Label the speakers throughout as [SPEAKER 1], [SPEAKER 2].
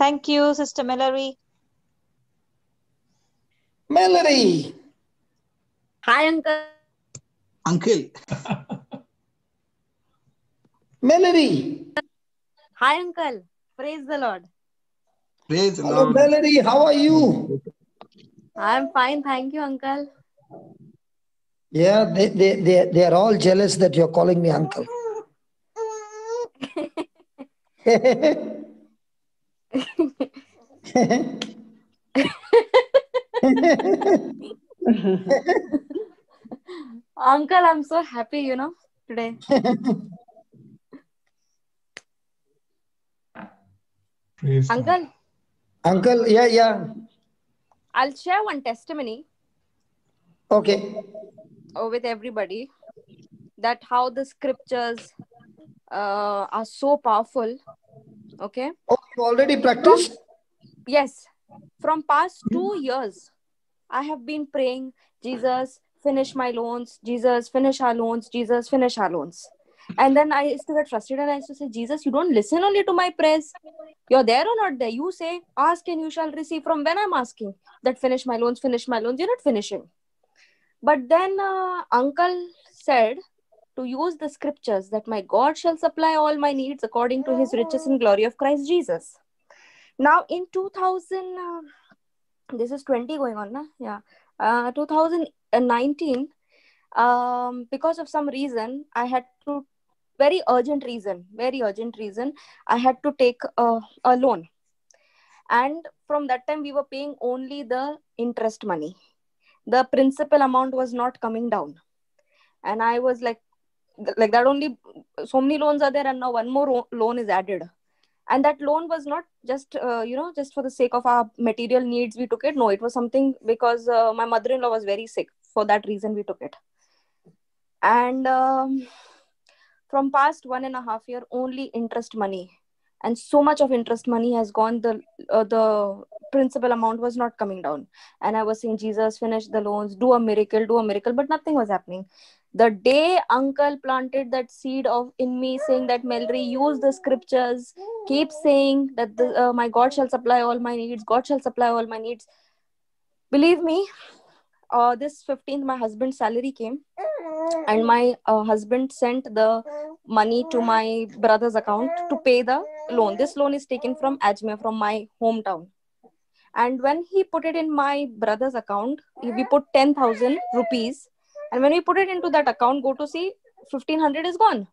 [SPEAKER 1] Thank you, Sister Mallory.
[SPEAKER 2] Mallory.
[SPEAKER 3] Hi, Uncle.
[SPEAKER 2] Uncle. Mallory.
[SPEAKER 3] Hi, Uncle. Praise the Lord.
[SPEAKER 4] Praise the
[SPEAKER 2] Hello,
[SPEAKER 4] Lord.
[SPEAKER 2] Mallory. How are you?
[SPEAKER 3] I'm fine. Thank you, Uncle.
[SPEAKER 2] Yeah, they are all jealous that you're calling me uncle.
[SPEAKER 3] Uncle, I'm so happy, today.
[SPEAKER 4] Praise God.
[SPEAKER 3] Uncle,
[SPEAKER 2] Uncle, yeah.
[SPEAKER 3] I'll share one testimony
[SPEAKER 2] Okay.
[SPEAKER 3] with everybody that how the scriptures are so powerful. Okay.
[SPEAKER 2] Oh, you already
[SPEAKER 3] From,
[SPEAKER 2] practiced?
[SPEAKER 3] yes, from past 2 years, I have been praying, Jesus, finish my loans. Jesus, finish our loans. Jesus, finish our loans. And then I used to get frustrated and I used to say, Jesus, you don't listen only to my prayers. You're there or not there. You say, ask and you shall receive. From when I'm asking that finish my loans, finish my loans, you're not finishing. But then uncle said to use the scriptures that my God shall supply all my needs according to his riches and glory of Christ Jesus. Now in 2000, this is 20 going on, na? Yeah. 2019, because of some reason, I had to, very urgent reason, I had to take a loan. And from that time, we were paying only the interest money. The principal amount was not coming down. And I was like that only, so many loans are there and now one more loan is added. And that loan was not just just for the sake of our material needs we took it. No, it was something because my mother-in-law was very sick. For that reason we took it. And from past 1.5 year, only interest money, and so much of interest money has gone. The principal amount was not coming down. And I was saying, Jesus, finish the loans, do a miracle, but nothing was happening. The day uncle planted that seed of in me, saying that Melry, use the scriptures, keep saying that my God shall supply all my needs, God shall supply all my needs. Believe me, this 15th my husband's salary came, and my husband sent the money to my brother's account to pay the loan. This loan is taken from Ajmer, from my hometown. And when he put it in my brother's account, we put 10,000 rupees. And when we put it into that account, go to see 1,500 is gone.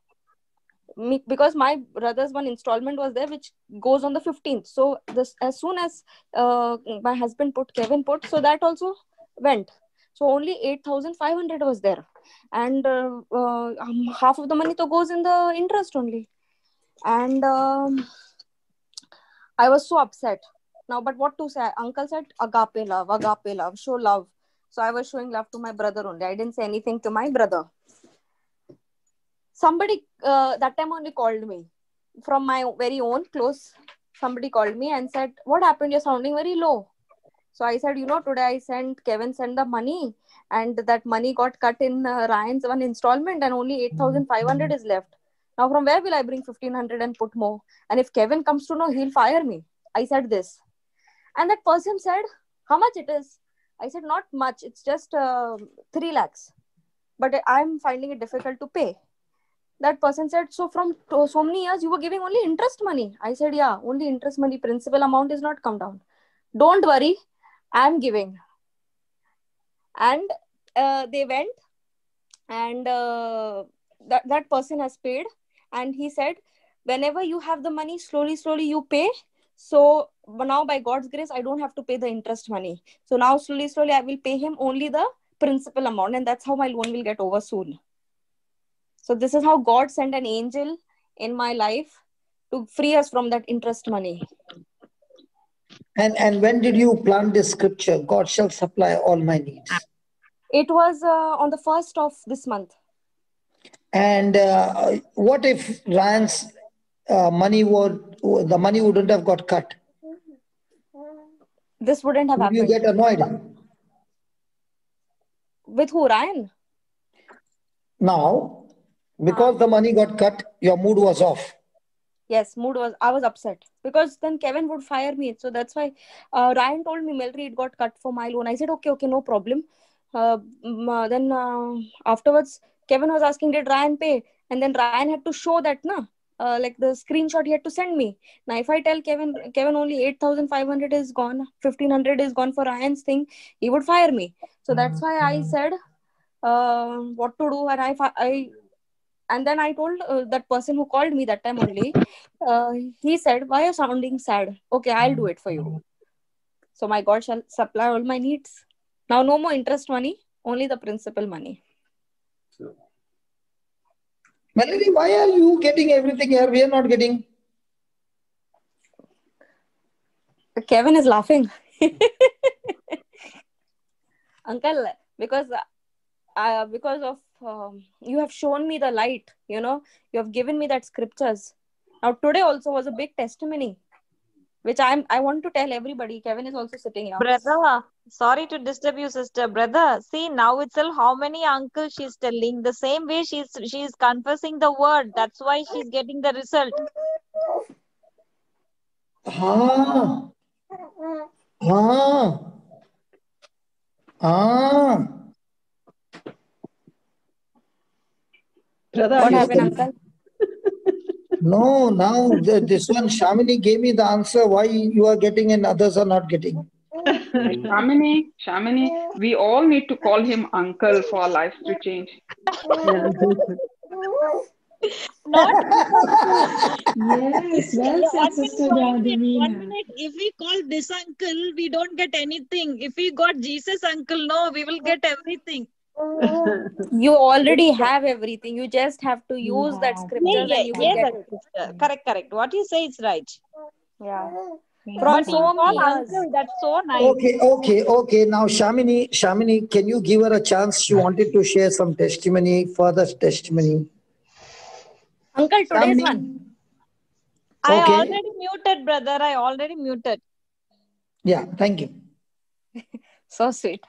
[SPEAKER 3] Because my brother's one installment was there, which goes on the 15th. So this, as soon as my husband Kevin put, so that also went. So only 8,500 was there. And half of the money to goes in the interest only. And I was so upset. Now, but what to say? Uncle said, agape love, show love. So I was showing love to my brother only. I didn't say anything to my brother. Somebody that time only called me from my very own close. Somebody called me and said, what happened? You're sounding very low. So I said, today Kevin sent the money, and that money got cut in Ryan's one installment, and only 8,500 is left. Now, from where will I bring 1,500 and put more? And if Kevin comes to know, he'll fire me. I said this. And that person said, how much it is? I said, not much. It's just 3 lakhs. But I'm finding it difficult to pay. That person said, so from so many years, you were giving only interest money. I said, yeah, only interest money. Principal amount is not come down. Don't worry, I'm giving. And they went, and that person has paid. And he said, whenever you have the money, slowly you pay. So now, by God's grace, I don't have to pay the interest money. So now slowly I will pay him only the principal amount, and that's how my loan will get over soon. So this is how God sent an angel in my life to free us from that interest money.
[SPEAKER 2] And when did you plant this scripture? God shall supply all my needs.
[SPEAKER 3] It was on the 1st of this month.
[SPEAKER 2] And what if Ryan's the money wouldn't have got cut?
[SPEAKER 3] This wouldn't have
[SPEAKER 2] Would
[SPEAKER 3] happened.
[SPEAKER 2] you get annoyed?
[SPEAKER 3] With who, Ryan?
[SPEAKER 2] Now, because the money got cut, your mood was off.
[SPEAKER 3] Yes, I was upset because then Kevin would fire me. So that's why Ryan told me, Melry, it got cut for my loan. I said, okay, no problem. Then afterwards, Kevin was asking, did Ryan pay? And then Ryan had to show that, na, like the screenshot he had to send me. Now, if I tell Kevin only 8,500 is gone, 1,500 is gone for Ryan's thing, he would fire me. So that's why I said what to do. And and then I told that person who called me that time only, he said, why are you sounding sad? Okay, I'll do it for you. So my God shall supply all my needs. Now, no more interest money, only the principal money.
[SPEAKER 2] Melody, why are you getting everything here? We are not getting.
[SPEAKER 3] Kevin is laughing. Uncle, because of you have shown me the light, you have given me that scriptures. Now today also was a big testimony, which I want to tell everybody. Kevin is also sitting here.
[SPEAKER 1] Brother, sorry to disturb you, sister. Brother, see now itself how many uncles she's telling. The same way she's confessing the word. That's why she's getting the result.
[SPEAKER 5] Brother,
[SPEAKER 3] What happened, uncle?
[SPEAKER 2] No, now this one, Shamini gave me the answer why you are getting and others are not getting.
[SPEAKER 6] Shamini, we all need to call him uncle for our lives to change.
[SPEAKER 1] Not
[SPEAKER 5] Yes, well said, Sister
[SPEAKER 1] One
[SPEAKER 5] Davina.
[SPEAKER 1] minute, if we call this uncle, we don't get anything. If we got Jesus uncle, no, we will get everything.
[SPEAKER 3] You already have everything. You just have to use that scripture and you will get it.
[SPEAKER 1] Sister. Correct. What you say is right.
[SPEAKER 3] Yeah.
[SPEAKER 1] But
[SPEAKER 3] so many years.
[SPEAKER 1] uncle, that's so nice.
[SPEAKER 2] Okay. Now, Shamini, can you give her a chance? She wanted to share some testimony, further testimony.
[SPEAKER 3] Uncle, today's one.
[SPEAKER 1] I already muted, brother. I already muted.
[SPEAKER 2] Yeah, thank you.
[SPEAKER 3] So sweet.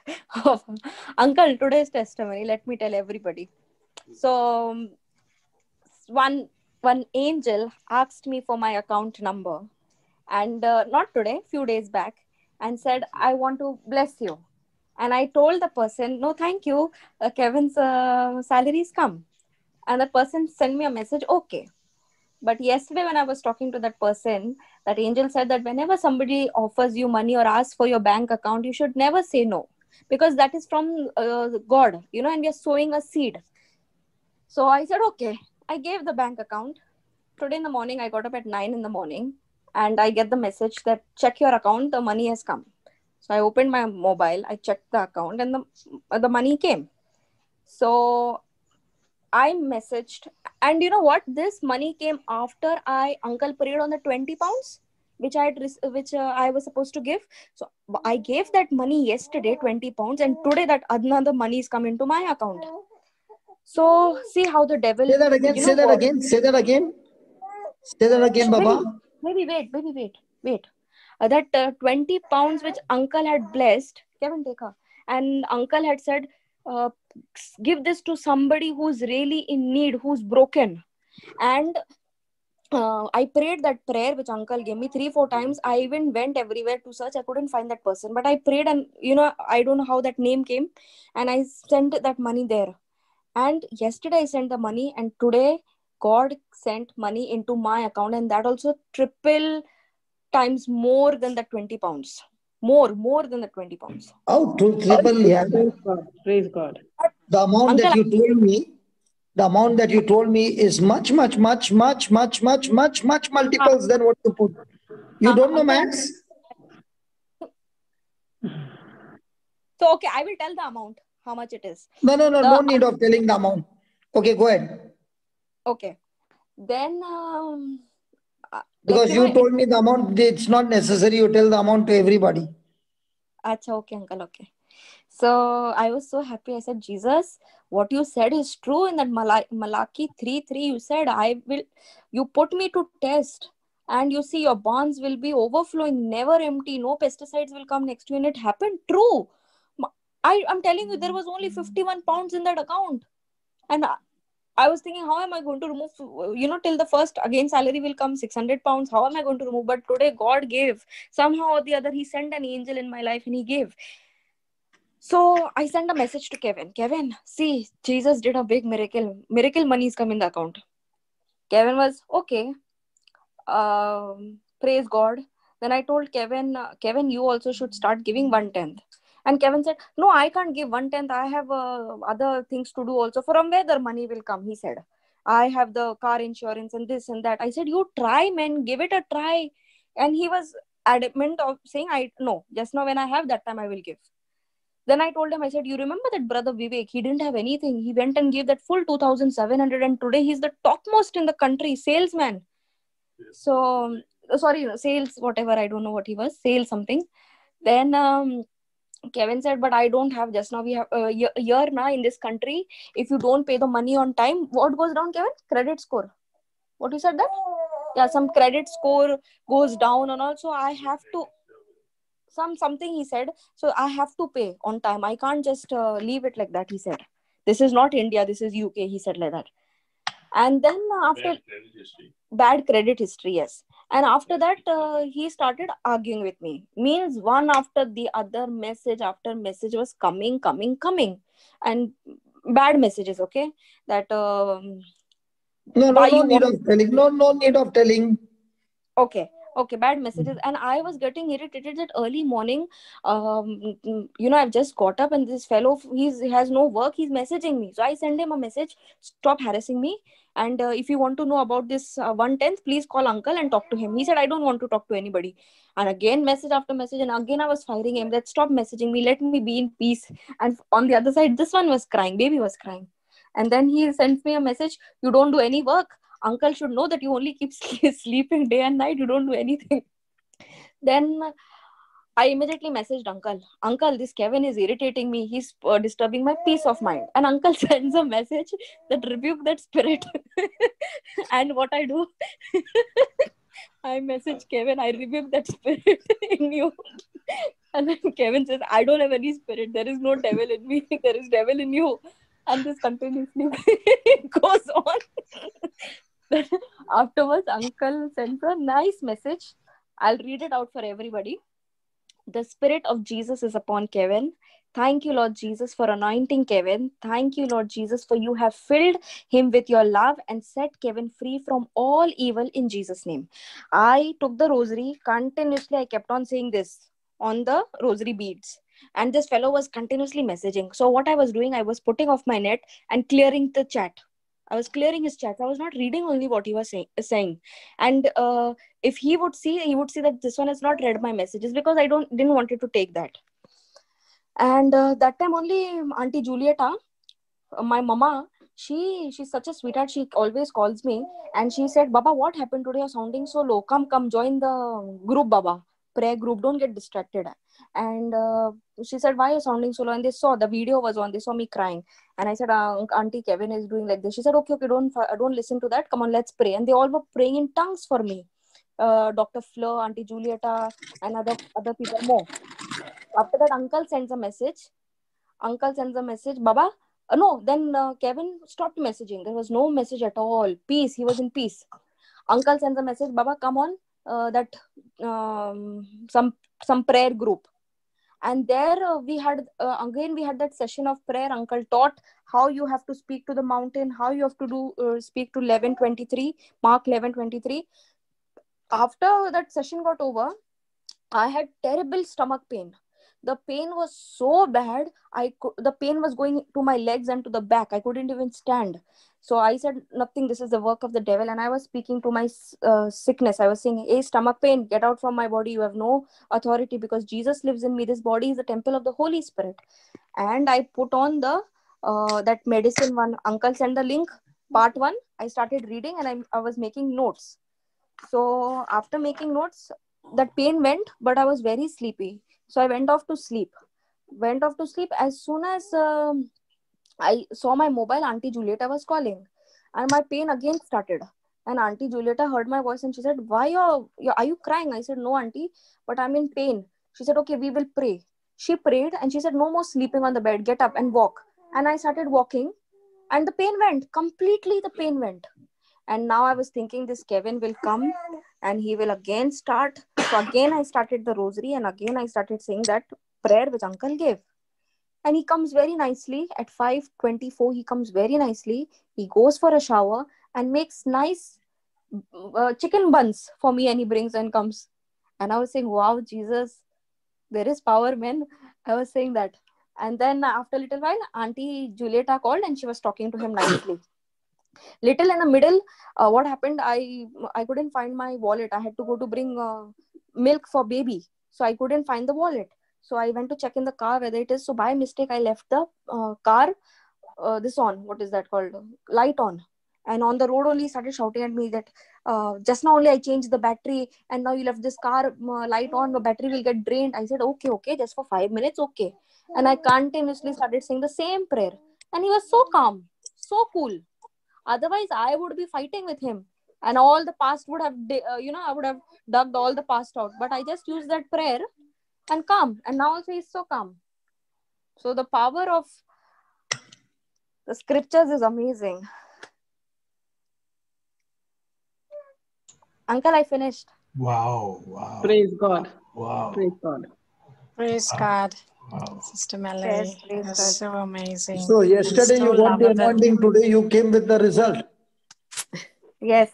[SPEAKER 3] Uncle, today's testimony, let me tell everybody. So, one angel asked me for my account number, and not today, few days back, and said, I want to bless you. And I told the person, no, thank you. Kevin's salaries come. And the person sent me a message, okay. But yesterday when I was talking to that person, that angel said that whenever somebody offers you money or asks for your bank account, you should never say no. Because that is from God, and we are sowing a seed. So I said, okay. I gave the bank account. Today in the morning, I got up at 9 in the morning and I get the message that check your account, the money has come. So I opened my mobile, I checked the account and the money came. So I messaged, and you know what? This money came after uncle prayed on the 20 pounds, which I was supposed to give. So I gave that money yesterday, 20 pounds, and today that another money is come into my account. So see how the devil.
[SPEAKER 2] Say that again. Say that again, Baba.
[SPEAKER 3] Maybe wait. That 20 pounds which uncle had blessed, Kevin, take her, and uncle had said, give this to somebody who's really in need, who's broken. And I prayed that prayer which uncle gave me 3-4 times. I even went everywhere to search. I couldn't find that person, but I prayed, and I don't know how that name came, and I sent that money there. And yesterday I sent the money, and today God sent money into my account, and that also triple times more than the 20 pounds. More than the 20 pounds.
[SPEAKER 2] Oh, triple, yeah.
[SPEAKER 5] Praise God.
[SPEAKER 2] The amount that you told me is much multiples than what you put. You don't know maths?
[SPEAKER 3] So, okay, I will tell the amount, how much it is.
[SPEAKER 2] No need of telling the amount. Okay, go ahead.
[SPEAKER 3] Okay. Then,
[SPEAKER 2] because you told me the amount, it's not necessary you tell the amount to everybody.
[SPEAKER 3] Achha, okay, uncle, okay. So I was so happy. I said, Jesus, what you said is true. In that Malachi 3:3, you said, you put me to test, and you see your barns will be overflowing, never empty. No pesticides will come next to you. And it happened. True. I'm telling you, there was only 51 pounds in that account. And I was thinking, how am I going to remove, till the first again salary will come 600 pounds. How am I going to remove? But today God gave. Somehow or the other, he sent an angel in my life and he gave. So I sent a message to Kevin. Kevin, see, Jesus did a big miracle. Miracle money is come in the account. Kevin was, okay. Praise God. Then I told Kevin, Kevin, you also should start giving 1/10. And Kevin said, no, I can't give 1/10. I have other things to do also. From where the money will come, he said. I have the car insurance and this and that. I said, you try, man, give it a try. And he was adamant of saying, I no, just now when I have that time, I will give. Then I told him, I said, you remember that brother Vivek? He didn't have anything. He went and gave that full 2,700. And today he's the topmost in the country, salesman. So, sorry, sales, whatever. I don't know what he was, sales something. Then Kevin said, but I don't have just now. We have a year now in this country. If you don't pay the money on time, what goes down, Kevin? Credit score. What you said that? Yeah, some credit score goes down and also I have to, something he said. So I have to pay on time. I can't just leave it like that, he said. This is not India. This is UK. He said like that. And then after bad credit history, yes. And after that, he started arguing with me. Means one after the other, message after message was coming. And bad messages, okay? That
[SPEAKER 2] No
[SPEAKER 3] why you
[SPEAKER 2] need
[SPEAKER 3] want...
[SPEAKER 2] of telling. No need of telling.
[SPEAKER 3] Okay, bad messages. And I was getting irritated that early morning, I've just got up and this fellow, he has no work, he's messaging me. So I send him a message, stop harassing me. And if you want to know about this 1/10, please call uncle and talk to him. He said, I don't want to talk to anybody. And again, message after message. And again, I was firing him that stop messaging me, let me be in peace. And on the other side, this one was crying, baby was crying. And then he sends me a message, you don't do any work. Uncle should know that you only keep sleeping day and night. You don't do anything. Then I immediately messaged uncle. Uncle, this Kevin is irritating me. He's disturbing my peace of mind. And uncle sends a message that rebuke that spirit. And what I do, I message Kevin, I rebuke that spirit in you. And then Kevin says, I don't have any spirit. There is no devil in me. There is devil in you. And this continuously goes on. Then afterwards, uncle sends a nice message. I'll read it out for everybody. The spirit of Jesus is upon Kevin. Thank you, Lord Jesus, for anointing Kevin. Thank you, Lord Jesus, for you have filled him with your love and set Kevin free from all evil in Jesus' name. I took the rosary. Continuously, I kept on saying this on the rosary beads. And this fellow was continuously messaging. So what I was doing, I was putting off my net and clearing the chat. I was clearing his chats. I was not reading only what he was saying. And if he would see that this one has not read my messages because I didn't want it to take that. And that time only Auntie Julieta, my mama, she's such a sweetheart. She always calls me and she said, Baba, what happened today? You're sounding so low. Come, join the group, Baba. Prayer group. Don't get distracted. And she said, why are you sounding so low? And they saw the video was on. They saw me crying. And I said, Auntie Kevin is doing like this. She said, okay, don't listen to that. Come on, let's pray. And they all were praying in tongues for me. Dr. Fleur, Auntie Julieta, and other people more. After that, uncle sends a message. Baba. No, then Kevin stopped messaging. There was no message at all. Peace. He was in peace. Uncle sends a message. Baba, come on. Some prayer group. And there we had that session of prayer. Uncle taught how you have to speak to the mountain, how you have to speak to 11:23, Mark 11:23. After that session got over, I had terrible stomach pain. The pain was so bad. The pain was going to my legs and to the back. I couldn't even stand. So I said, nothing, this is the work of the devil. And I was speaking to my sickness. I was saying, hey, stomach pain, get out from my body. You have no authority because Jesus lives in me. This body is the temple of the Holy Spirit. And I put on that medicine one. Uncle sent the link, part 1. I started reading and I was making notes. So after making notes, that pain went, but I was very sleepy. So I went off to sleep. As soon as I saw my mobile, Auntie Julieta was calling. And my pain again started. And Auntie Julieta heard my voice and she said, why are you crying? I said, no, Auntie, but I'm in pain. She said, okay, we will pray. She prayed and she said, no more sleeping on the bed. Get up and walk. And I started walking. And the pain went completely. The pain went. And now I was thinking this Kevin will come and he will again start. So again I started the rosary and again I started saying that prayer which uncle gave. And he comes very nicely at 5:24. He comes very nicely. He goes for a shower and makes nice chicken buns for me, and he brings and comes. And I was saying, wow, Jesus, there is power, man. I was saying that. And then after a little while, Auntie Julieta called and she was talking to him nicely. Little in the middle, what happened? I couldn't find my wallet. I had to go to bring milk for baby, so I couldn't find the wallet. So I went to check in the car whether it is. So by mistake, I left the car this on. What is that called? Light on. And on the road only started shouting at me that just now only I changed the battery and now you left this car light on, the battery will get drained. I said, okay, just for 5 minutes, okay. And I continuously started saying the same prayer. And he was so calm, so cool. Otherwise, I would be fighting with him. And all the past would have, I would have dug all the past out. But I just used that prayer and calm. And now also he's so calm. So the power of the scriptures is amazing. Uncle, I finished.
[SPEAKER 4] Wow. Wow.
[SPEAKER 5] Praise God.
[SPEAKER 4] Wow.
[SPEAKER 5] Praise God.
[SPEAKER 7] Praise God.
[SPEAKER 4] Wow.
[SPEAKER 7] Sister Melody.
[SPEAKER 3] Yes, praise
[SPEAKER 7] That's
[SPEAKER 3] God.
[SPEAKER 7] so amazing.
[SPEAKER 2] So yesterday
[SPEAKER 7] So
[SPEAKER 2] you got the
[SPEAKER 7] lovable.
[SPEAKER 2] anointing, today you came with the result.
[SPEAKER 3] Yes.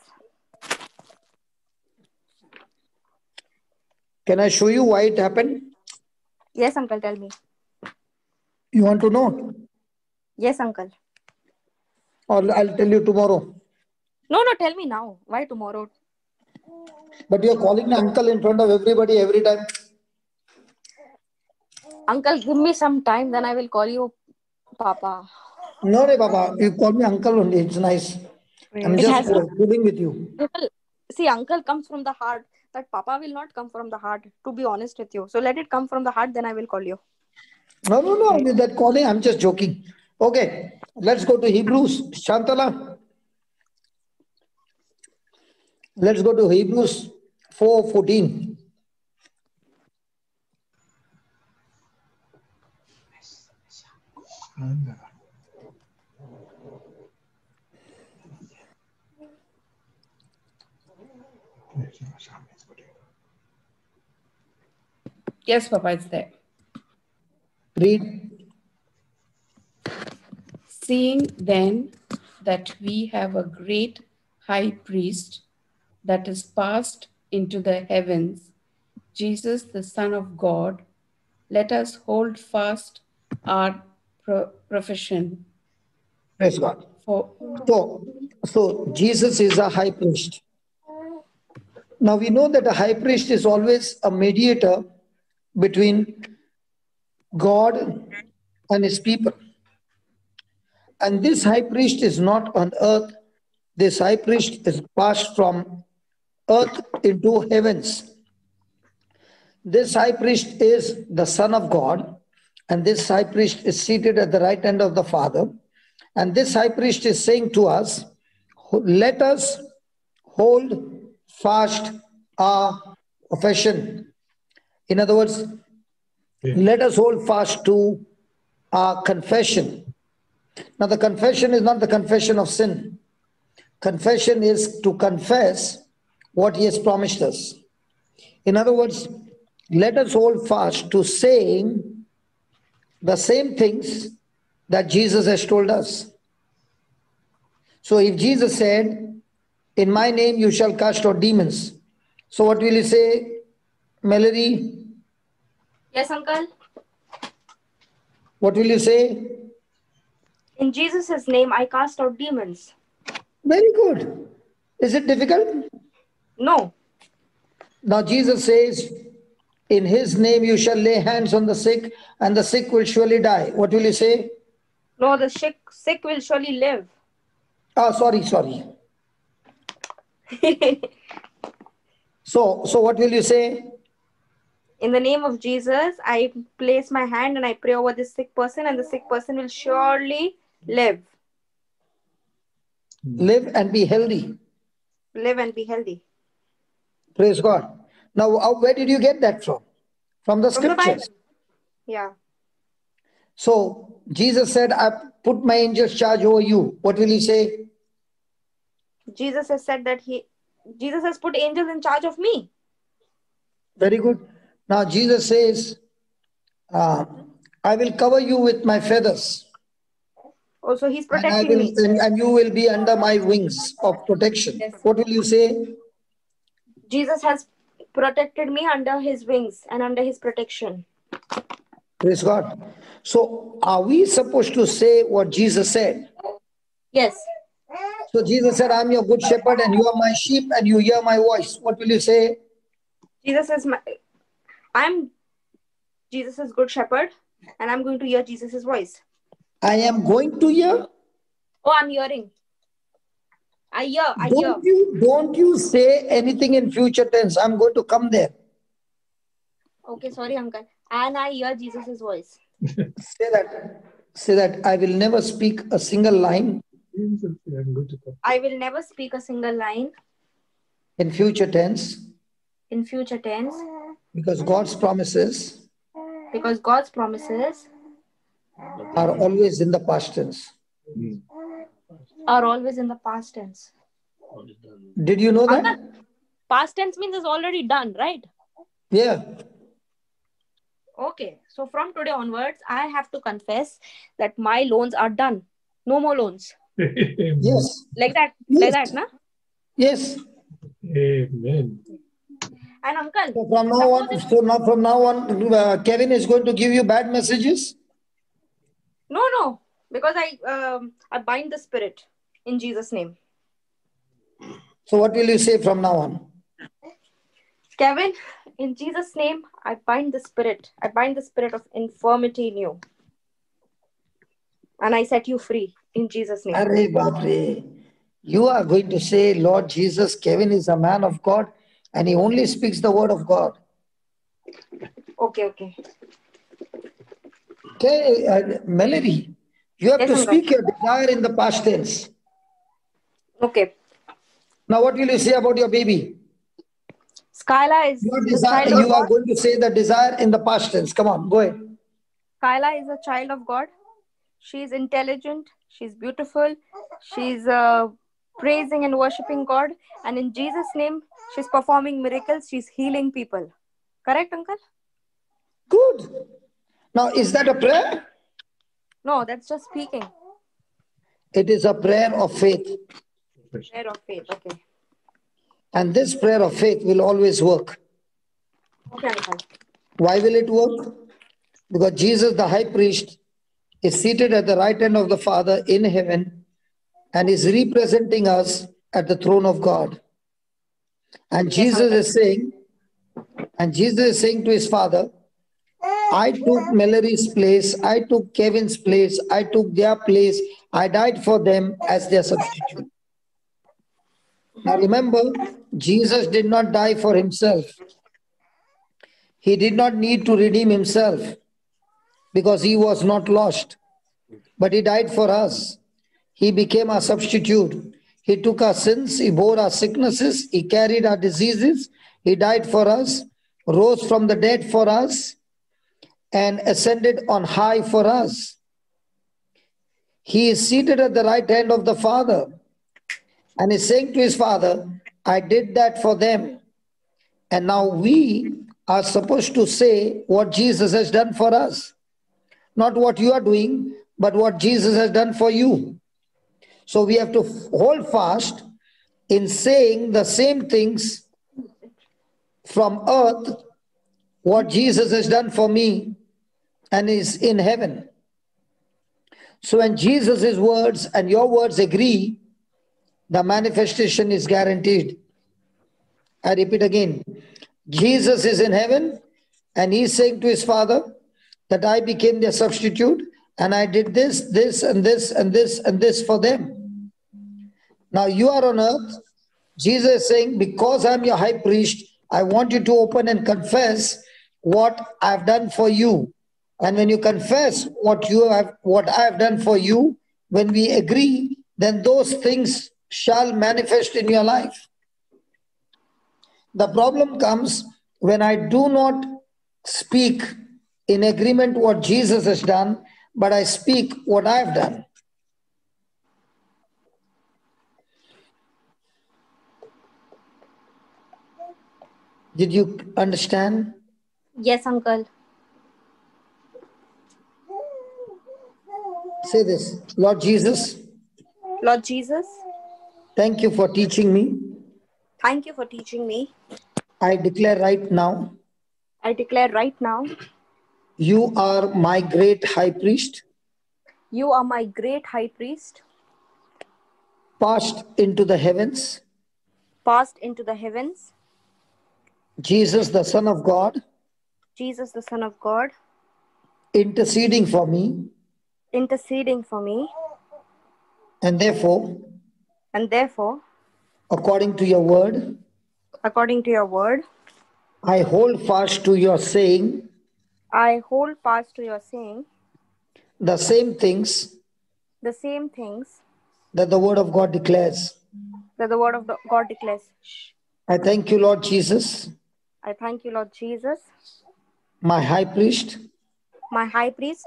[SPEAKER 2] Can I show you why it happened?
[SPEAKER 3] Yes, uncle, tell me.
[SPEAKER 2] You want to know?
[SPEAKER 3] Yes, uncle.
[SPEAKER 2] Or I'll tell you tomorrow.
[SPEAKER 3] No, tell me now. Why tomorrow?
[SPEAKER 2] But you're calling the uncle in front of everybody every time.
[SPEAKER 3] Uncle, give me some time, then I will call you Papa.
[SPEAKER 2] No, Baba, you call me uncle only. It's nice. I'm
[SPEAKER 3] It
[SPEAKER 2] just
[SPEAKER 3] has to.
[SPEAKER 2] fooling with you.
[SPEAKER 3] See, uncle comes from the heart. That Papa will not come from the heart, to be honest with you. So let it come from the heart, then I will call you.
[SPEAKER 2] No. With that calling, I'm just joking. Okay, let's go to Hebrews. Shantala. Let's go to Hebrews 4:14.
[SPEAKER 8] Yes, Papa, it's there.
[SPEAKER 2] Read.
[SPEAKER 8] Seeing then that we have a great high priest that is passed into the heavens, Jesus, the Son of God, let us hold fast our profession.
[SPEAKER 2] Praise God. So Jesus is a high priest. Now we know that a high priest is always a mediator between God and his people. And this high priest is not on earth. This high priest is passed from earth into heavens. This high priest is the Son of God, and this high priest is seated at the right hand of the Father. And this high priest is saying to us, let us hold fast our profession. In other words, let us hold fast to our confession. Now, the confession is not the confession of sin. Confession is to confess what he has promised us. In other words, let us hold fast to saying the same things that Jesus has told us. So if Jesus said, in my name you shall cast out demons. So what will he say, Melody?
[SPEAKER 3] Yes, uncle.
[SPEAKER 2] What will you say?
[SPEAKER 3] In Jesus' name, I cast out demons.
[SPEAKER 2] Very good. Is it difficult?
[SPEAKER 3] No.
[SPEAKER 2] Now Jesus says, in his name you shall lay hands on the sick and the sick will surely die. What will you say?
[SPEAKER 3] No, the sick will surely live.
[SPEAKER 2] Oh, sorry. So what will you say?
[SPEAKER 3] In the name of Jesus, I place my hand and I pray over this sick person, and the sick person will surely live.
[SPEAKER 2] Live and be healthy.
[SPEAKER 3] Live and be healthy.
[SPEAKER 2] Praise God. Now, where did you get that from? From the
[SPEAKER 3] From the
[SPEAKER 2] scriptures.
[SPEAKER 3] Bible. Yeah.
[SPEAKER 2] So Jesus said, I put my angels charge over you. What will he say?
[SPEAKER 3] Jesus has said that Jesus has put angels in charge of me.
[SPEAKER 2] Very good. Now Jesus says, I will cover you with my feathers.
[SPEAKER 3] Also, he's
[SPEAKER 2] And I
[SPEAKER 3] protecting
[SPEAKER 2] will,
[SPEAKER 3] me.
[SPEAKER 2] and you will be under my wings of protection.
[SPEAKER 8] Yes.
[SPEAKER 2] What will you say?
[SPEAKER 3] Jesus has protected me under his wings and under his protection.
[SPEAKER 2] Praise God. So are we supposed to say what Jesus said?
[SPEAKER 3] Yes.
[SPEAKER 2] So Jesus said, I'm your good shepherd and you are my sheep and you hear my voice. What will you say?
[SPEAKER 3] I'm Jesus' good shepherd and I'm going to hear Jesus' voice.
[SPEAKER 2] I am going to hear.
[SPEAKER 3] Oh, I'm hearing. I hear.
[SPEAKER 2] Don't you say anything in future tense. I'm going to come there.
[SPEAKER 3] Okay, sorry, uncle. And I hear Jesus' voice.
[SPEAKER 2] Say that I will never speak a single line
[SPEAKER 3] I will never speak a single line
[SPEAKER 2] in future tense
[SPEAKER 3] in future tense
[SPEAKER 2] because God's promises
[SPEAKER 3] because God's promises
[SPEAKER 2] are always in the past tense.
[SPEAKER 3] are always in the past tense.
[SPEAKER 2] Did you know that?
[SPEAKER 3] Uncle, past tense means it's already done, right?
[SPEAKER 2] Yeah.
[SPEAKER 3] Okay, so from today onwards, I have to confess that my loans are done. No more loans.
[SPEAKER 2] Yes.
[SPEAKER 3] Like that, na?
[SPEAKER 2] Yes.
[SPEAKER 4] Amen.
[SPEAKER 3] And uncle,
[SPEAKER 2] From now on, Kevin is going to give you bad messages.
[SPEAKER 3] no, because I bind the spirit in Jesus' name.
[SPEAKER 2] So what will you say from now on?
[SPEAKER 3] Kevin, in Jesus' name, I bind the spirit. I bind the spirit of infirmity in you. And I set you free in Jesus' name.
[SPEAKER 2] Arre Bapre. You are going to say, Lord Jesus, Kevin is a man of God and he only speaks the word of God.
[SPEAKER 3] Okay.
[SPEAKER 2] Okay, Melody, you have
[SPEAKER 3] Yes,
[SPEAKER 2] to
[SPEAKER 3] uncle.
[SPEAKER 2] speak your desire in the past tense.
[SPEAKER 3] Okay.
[SPEAKER 2] Now, what will you say about your baby?
[SPEAKER 3] Skyla is the child of
[SPEAKER 2] You are
[SPEAKER 3] God.
[SPEAKER 2] going to say the desire in the past tense. Come on, go ahead.
[SPEAKER 3] Skyla is a child of God. She's intelligent. She's beautiful. She's praising and worshiping God. And in Jesus' name, she's performing miracles. She's healing people. Correct, uncle?
[SPEAKER 2] Good. Now, is that a prayer?
[SPEAKER 3] No, that's just speaking.
[SPEAKER 2] It is a prayer of faith.
[SPEAKER 3] Prayer of faith. Okay.
[SPEAKER 2] And this prayer of faith will always work.
[SPEAKER 3] Okay, uncle.
[SPEAKER 2] Why will it work? Because Jesus, the high priest, is seated at the right hand of the Father in heaven and is representing us at the throne of God. And Jesus is saying to his Father, I took Mallory's place, I took Kevin's place, I took their place, I died for them as their substitute. Now remember, Jesus did not die for himself. He did not need to redeem himself because he was not lost, but he died for us. He became our substitute. He took our sins, he bore our sicknesses, he carried our diseases, he died for us, rose from the dead for us, and ascended on high for us. He is seated at the right hand of the Father and is saying to his Father, I did that for them. And now we are supposed to say what Jesus has done for us. Not what you are doing, but what Jesus has done for you. So we have to hold fast in saying the same things from earth, what Jesus has done for me and is in heaven. So when Jesus' words and your words agree, the manifestation is guaranteed. I repeat again, Jesus is in heaven and he's saying to his Father that I became their substitute and I did this, this, and this, and this, and this for them. Now you are on earth. Jesus is saying, because I'm your high priest, I want you to open and confess what I've done for you. And when you confess what I have done for you, when we agree, then those things shall manifest in your life. The problem comes when I do not speak in agreement what Jesus has done, but I speak what I have done. Did you understand?
[SPEAKER 3] Yes, uncle.
[SPEAKER 2] Say this, Lord Jesus,
[SPEAKER 3] Lord Jesus,
[SPEAKER 2] thank you for teaching me.
[SPEAKER 3] thank you for teaching me.
[SPEAKER 2] I declare right now,
[SPEAKER 3] I declare right now,
[SPEAKER 2] you are my great high priest,
[SPEAKER 3] you are my great high priest,
[SPEAKER 2] passed into the heavens.
[SPEAKER 3] passed into the heavens.
[SPEAKER 2] Jesus, the Son of God,
[SPEAKER 3] Jesus, the Son of God,
[SPEAKER 2] interceding for me,
[SPEAKER 3] interceding for me.
[SPEAKER 2] and therefore,
[SPEAKER 3] And therefore,
[SPEAKER 2] according to your word,
[SPEAKER 3] according to your word,
[SPEAKER 2] I hold fast to your saying
[SPEAKER 3] I hold fast to your saying
[SPEAKER 2] the same things
[SPEAKER 3] the same things
[SPEAKER 2] that the word of God declares.
[SPEAKER 3] that the word of God declares. Shh.
[SPEAKER 2] I thank you, Lord Jesus,
[SPEAKER 3] I thank you, Lord Jesus,
[SPEAKER 2] my high priest,
[SPEAKER 3] my high priest,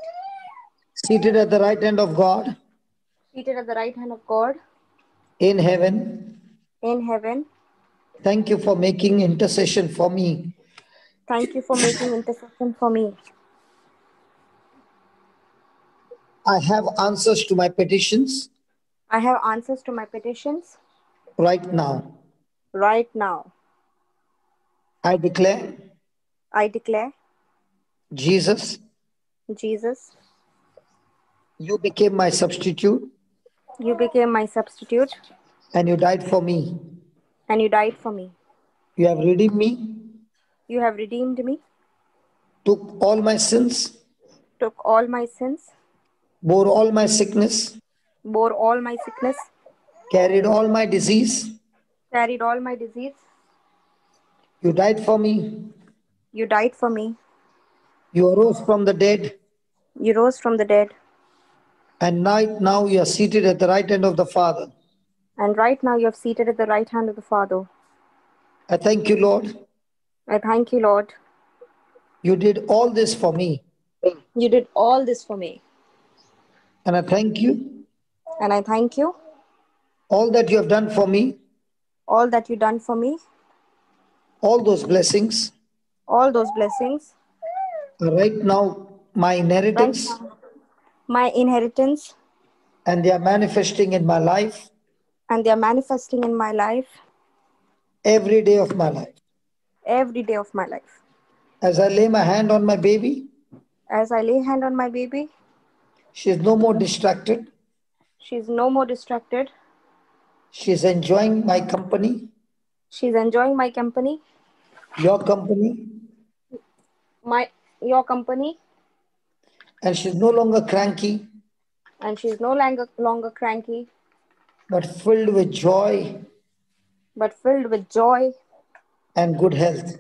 [SPEAKER 2] seated at the right hand of God
[SPEAKER 3] seated at the right hand of God
[SPEAKER 2] in heaven.
[SPEAKER 3] in heaven.
[SPEAKER 2] Thank you for making intercession for me.
[SPEAKER 3] Thank you for making intercession for me.
[SPEAKER 2] I have answers to my petitions
[SPEAKER 3] I have answers to my petitions
[SPEAKER 2] right now.
[SPEAKER 3] right now.
[SPEAKER 2] I declare,
[SPEAKER 3] I declare,
[SPEAKER 2] Jesus,
[SPEAKER 3] Jesus,
[SPEAKER 2] you became my substitute
[SPEAKER 3] you became my substitute
[SPEAKER 2] and you died for me.
[SPEAKER 3] and you died for me.
[SPEAKER 2] You have redeemed me,
[SPEAKER 3] You have redeemed me,
[SPEAKER 2] took all my sins,
[SPEAKER 3] took all my sins,
[SPEAKER 2] bore all my sickness,
[SPEAKER 3] bore all my sickness,
[SPEAKER 2] carried all my disease.
[SPEAKER 3] carried all my disease.
[SPEAKER 2] You died for me.
[SPEAKER 3] You died for me.
[SPEAKER 2] You arose from the dead.
[SPEAKER 3] You rose from the dead.
[SPEAKER 2] And now you are seated at the right hand of the Father.
[SPEAKER 3] And right now you have seated at the right hand of the Father.
[SPEAKER 2] I thank you, Lord.
[SPEAKER 3] I thank you, Lord.
[SPEAKER 2] You did all this for me.
[SPEAKER 3] You did all this for me.
[SPEAKER 2] And I thank you.
[SPEAKER 3] And I thank you.
[SPEAKER 2] All that you have done for me,
[SPEAKER 3] All that you done for me,
[SPEAKER 2] all those blessings
[SPEAKER 3] all those blessings,
[SPEAKER 2] are right now my
[SPEAKER 3] right
[SPEAKER 2] inheritance,
[SPEAKER 3] now, my inheritance,
[SPEAKER 2] and they are manifesting in my life
[SPEAKER 3] and they are manifesting in my life
[SPEAKER 2] every day of my life.
[SPEAKER 3] every day of my life.
[SPEAKER 2] As I lay my hand on my baby,
[SPEAKER 3] As I lay hand on my baby,
[SPEAKER 2] she is no more distracted.
[SPEAKER 3] she's no more distracted.
[SPEAKER 2] She is enjoying my company,
[SPEAKER 3] She's enjoying my company,
[SPEAKER 2] your company,
[SPEAKER 3] your company,
[SPEAKER 2] and she's no longer cranky,
[SPEAKER 3] and she's no longer cranky,
[SPEAKER 2] but filled with joy
[SPEAKER 3] but filled with joy
[SPEAKER 2] and good health.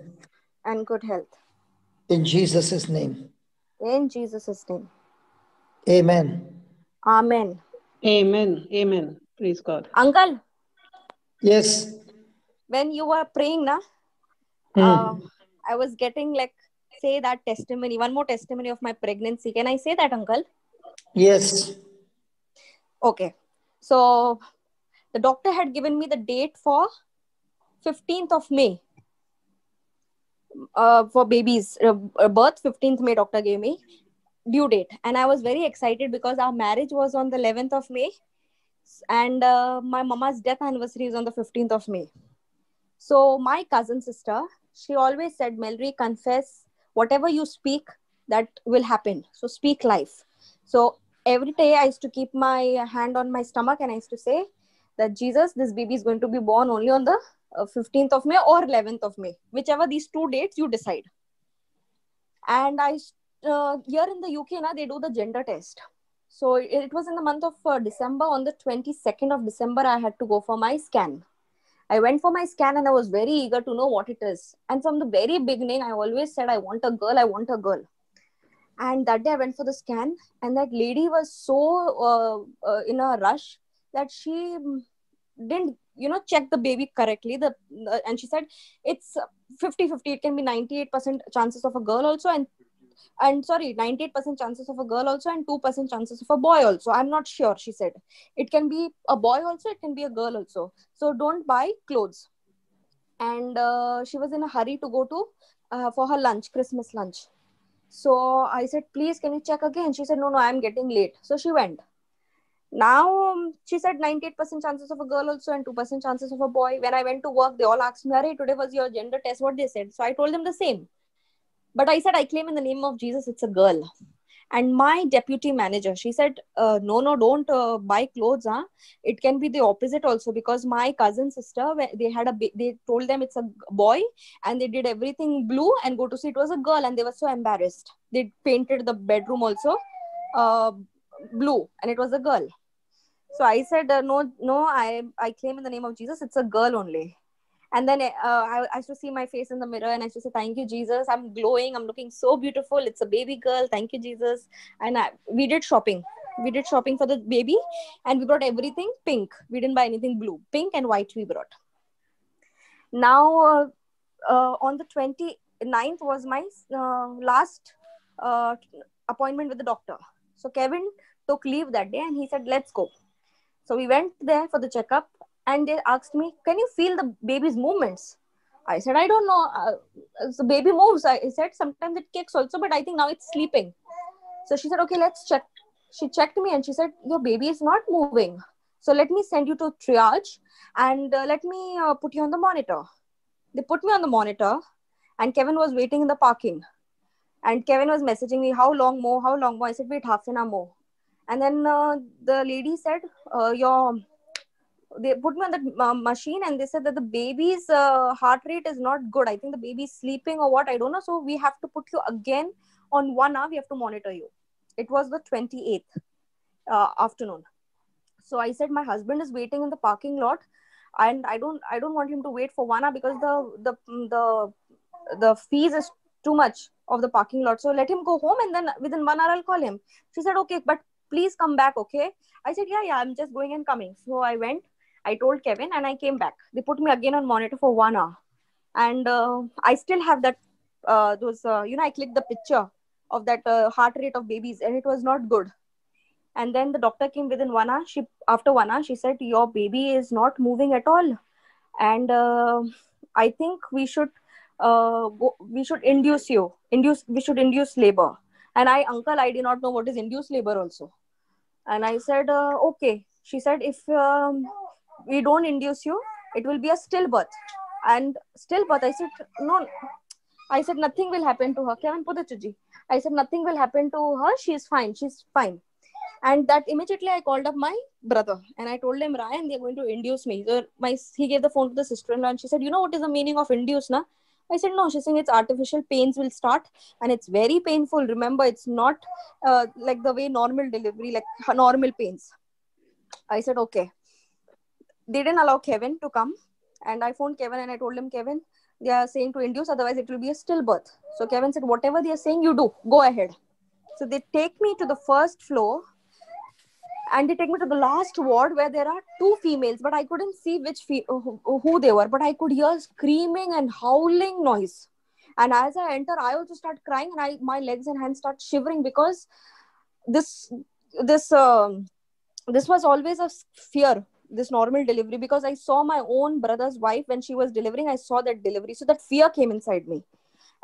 [SPEAKER 3] and good health.
[SPEAKER 2] In Jesus' name.
[SPEAKER 3] In Jesus' name.
[SPEAKER 2] Amen.
[SPEAKER 3] Amen.
[SPEAKER 5] Amen. Amen. Praise God.
[SPEAKER 3] Uncle,
[SPEAKER 2] Yes.
[SPEAKER 3] when you were praying,
[SPEAKER 2] Hmm.
[SPEAKER 3] I was getting say that testimony, one more testimony of my pregnancy. Can I say that, Uncle?
[SPEAKER 2] Yes.
[SPEAKER 3] Okay. So the doctor had given me the date for 15th of May for babies birth. 15th May doctor gave me due date, and I was very excited because our marriage was on the 11th of May, and my mama's death anniversary is on the 15th of May. So my cousin sister, she always said, Melry, confess whatever you speak, that will happen. So speak life. So every day I used to keep my hand on my stomach and I used to say that, Jesus, this baby is going to be born only on the 15th of May or 11th of May, whichever these two dates you decide. And here in the UK, they do the gender test. So it was in the month of December. On the 22nd of December, I had to go for my scan. I went for my scan and I was very eager to know what it is. And from the very beginning, I always said, I want a girl, I want a girl. And that day I went for the scan, and that lady was so in a rush that she didn't, check the baby correctly. And she said, it's 50-50. It can be 98% chances of a girl also and and sorry, 98% chances of a girl also, and 2% chances of a boy also. I'm not sure, she said. It can be a boy also, it can be a girl also. So don't buy clothes. And she was in a hurry to go to for her lunch, Christmas lunch. So I said, please, can you check again? She said, no, I'm getting late. So she went. Now, she said 98% chances of a girl also and 2% chances of a boy. When I went to work, they all asked me, "Arey, today was your gender test." What they said. So I told them the same. But I said, I claim in the name of Jesus, it's a girl. And my deputy manager, she said, no, don't buy clothes. Huh? It can be the opposite also, because my cousin sister, they told them it's a boy, and they did everything blue and go to see it was a girl, and they were so embarrassed. They painted the bedroom also blue, and it was a girl. So I said, no, I claim in the name of Jesus, it's a girl only. And then I used to see my face in the mirror, and I used to say, thank you, Jesus. I'm glowing. I'm looking so beautiful. It's a baby girl. Thank you, Jesus. And we did shopping. We did shopping for the baby, and we brought everything pink. We didn't buy anything blue. Pink and white we brought. Now, on the 29th was my last appointment with the doctor. So Kevin took leave that day, and he said, let's go. So we went there for the checkup, and they asked me, can you feel the baby's movements? I said, I don't know. The baby moves. I said, sometimes it kicks also, but I think now it's sleeping. So she said, okay, let's check. She checked me and she said, your baby is not moving. So let me send you to triage, and let me put you on the monitor. They put me on the monitor, and Kevin was waiting in the parking. And Kevin was messaging me, how long more? How long more? I said, wait, half an hour more. And then the lady said, they put me on the machine, and they said that the baby's heart rate is not good. I think the baby's sleeping or what, I don't know. So we have to put you again on 1 hour. We have to monitor you. It was the 28th afternoon. So I said, my husband is waiting in the parking lot, and I don't want him to wait for 1 hour, because the fees is too much of the parking lot. So let him go home, and then within 1 hour I'll call him. She said, okay, but please come back, okay? I said, yeah, I'm just going and coming. So I went, I told Kevin, and I came back. They put me again on monitor for 1 hour. And I still have that, I clicked the picture of that heart rate of babies, and it was not good. And then the doctor came within 1 hour. After 1 hour, she said, your baby is not moving at all. And I think we should induce labor. And uncle, I did not know what is induced labor also. And I said, okay. She said, if we don't induce you, it will be a stillbirth. And stillbirth, I said, no. I said, nothing will happen to her. I said, nothing will happen to her. She's fine. And that immediately I called up my brother, and I told him, Ryan, they're going to induce me. So he gave the phone to the sister-in-law, and she said, you know what is the meaning of induce, na? I said, no. She's saying it's artificial, pains will start, and it's very painful. Remember, it's not like the way normal delivery, like normal pains. I said, okay. They didn't allow Kevin to come, and I phoned Kevin, and I told him, Kevin, they are saying to induce, otherwise it will be a stillbirth. So Kevin said, whatever they are saying, you do. Go ahead. So they take me to the first floor, and they take me to the last ward where there are 2 females, but I couldn't see who they were, but I could hear screaming and howling noise. And as I enter, I also start crying, and my legs and hands start shivering, because this was always a fear, this normal delivery, because I saw my own brother's wife when she was delivering. I saw that delivery, so that fear came inside me.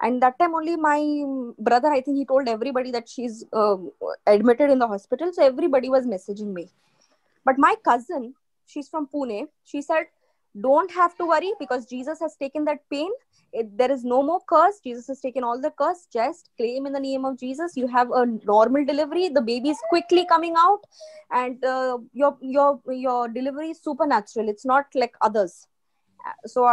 [SPEAKER 3] And that time only my brother, I think he told everybody that she's admitted in the hospital. So everybody was messaging me. But my cousin, she's from Pune, she said, don't have to worry, because Jesus has taken that pain. There is no more curse. Jesus has taken all the curse. Just claim in the name of Jesus. You have a normal delivery. The baby is quickly coming out, and your delivery is supernatural. It's not like others. So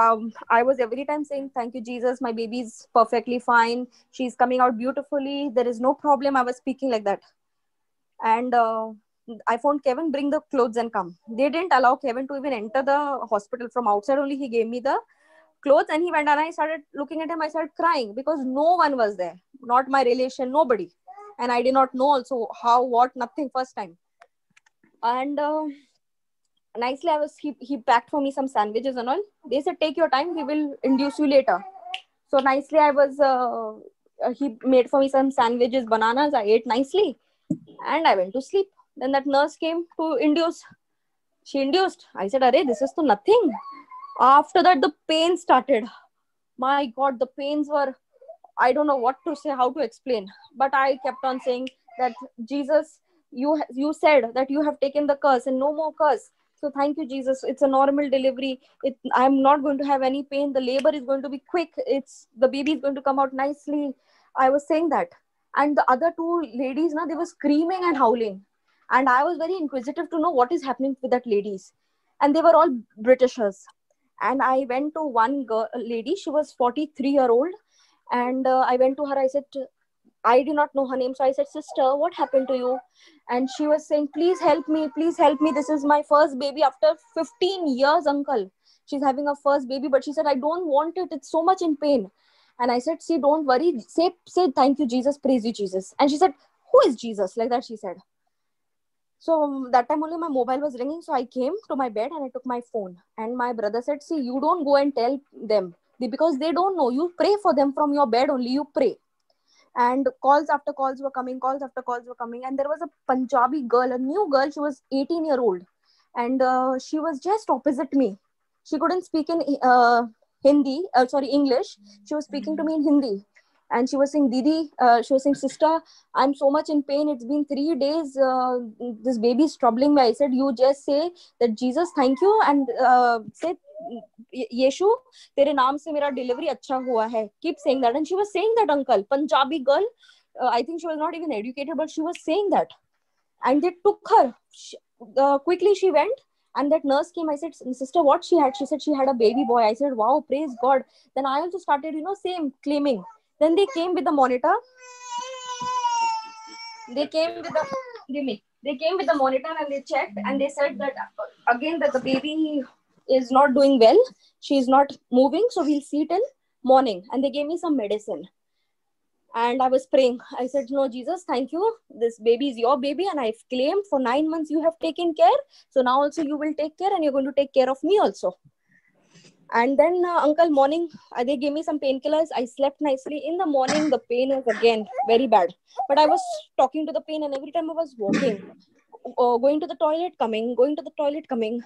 [SPEAKER 3] I was every time saying, thank you, Jesus. My baby is perfectly fine. She's coming out beautifully. There is no problem. I was speaking like that. And I phoned Kevin, bring the clothes and come. They didn't allow Kevin to even enter the hospital. From outside only, he gave me the clothes, and he went, and I started looking at him. I started crying, because no one was there. Not my relation, nobody. And I did not know also how, what, nothing, first time. And nicely, he packed for me some sandwiches and all. They said, take your time, we will induce you later. So nicely, I was he made for me some sandwiches, bananas. I ate nicely and I went to sleep. Then that nurse came to induce. She induced. I said, "Arey, this is to nothing." After that, the pain started. My God, the pains were, I don't know what to say, how to explain. But I kept on saying that, Jesus, you said that you have taken the curse and no more curse. So thank you, Jesus. It's a normal delivery. I'm not going to have any pain. The labor is going to be quick. The baby is going to come out nicely. I was saying that. And the other two ladies, they were screaming and howling. And I was very inquisitive to know what is happening with that ladies. And they were all Britishers. And I went to one lady. She was 43-year-old. And I went to her. I said, I did not know her name. So I said, "Sister, what happened to you?" And she was saying, "Please help me. Please help me. This is my first baby after 15 years, uncle. She's having a first baby." But she said, "I don't want it. It's so much in pain." And I said, "See, don't worry. Say thank you, Jesus. Praise you, Jesus." And she said, "Who is Jesus?" Like that she said. So that time only my mobile was ringing. So I came to my bed and I took my phone. And my brother said, "See, you don't go and tell them because they don't know. You pray for them from your bed only. You pray." And calls after calls were coming. And there was a Punjabi girl, a new girl. She was 18-year-old. And she was just opposite me. She couldn't speak in English. She was speaking to me in Hindi. And she was saying, "Didi," she was saying, "Sister, I'm so much in pain. It's been 3 days. This baby is troubling me." I said, "You just say that, Jesus, thank you. And say, Yeshu, tere naam se mera delivery acha hua hai." Keep saying that. And she was saying that, uncle. Punjabi girl. I think she was not even educated, but she was saying that. And they took her. Quickly she went. And that nurse came. I said, "Sister, what she had?" She said she had a baby boy. I said, "Wow, praise God." Then I also started, same claiming. Then they came with the monitor. They came with the monitor and they checked and they said that again that the baby is not doing well. She is not moving. So we'll see till morning. And they gave me some medicine. And I was praying. I said, "No, Jesus, thank you. This baby is your baby. And I've claimed for 9 months you have taken care. So now also you will take care and you're going to take care of me also." And then uncle, morning, they gave me some painkillers. I slept nicely. In the morning, the pain was again very bad. But I was talking to the pain and every time I was walking, going to the toilet, coming, going to the toilet, coming.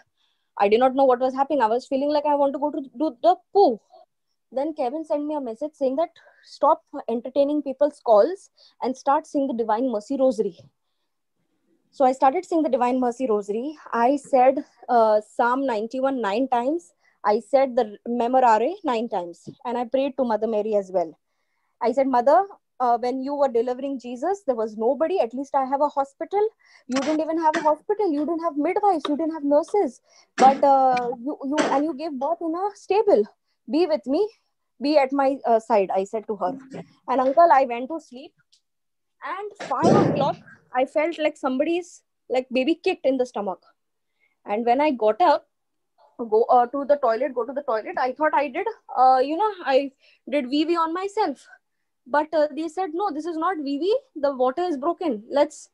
[SPEAKER 3] I did not know what was happening. I was feeling like I want to go to do the poo. Then Kevin sent me a message saying that stop entertaining people's calls and start singing the Divine Mercy Rosary. So I started singing the Divine Mercy Rosary. I said Psalm 91 9 times. I said the Memorare 9 times. And I prayed to Mother Mary as well. I said, "Mother, when you were delivering Jesus, there was nobody. At least I have a hospital. You didn't even have a hospital. You didn't have midwives. You didn't have nurses. But you gave birth in a stable. Be with me. Be at my side," I said to her. And uncle, I went to sleep. And 5 o'clock, I felt like somebody's baby kicked in the stomach. And when I got up, go to the toilet, I thought I did, I did VV on myself. But they said, "No, this is not VV. The water is broken. Let's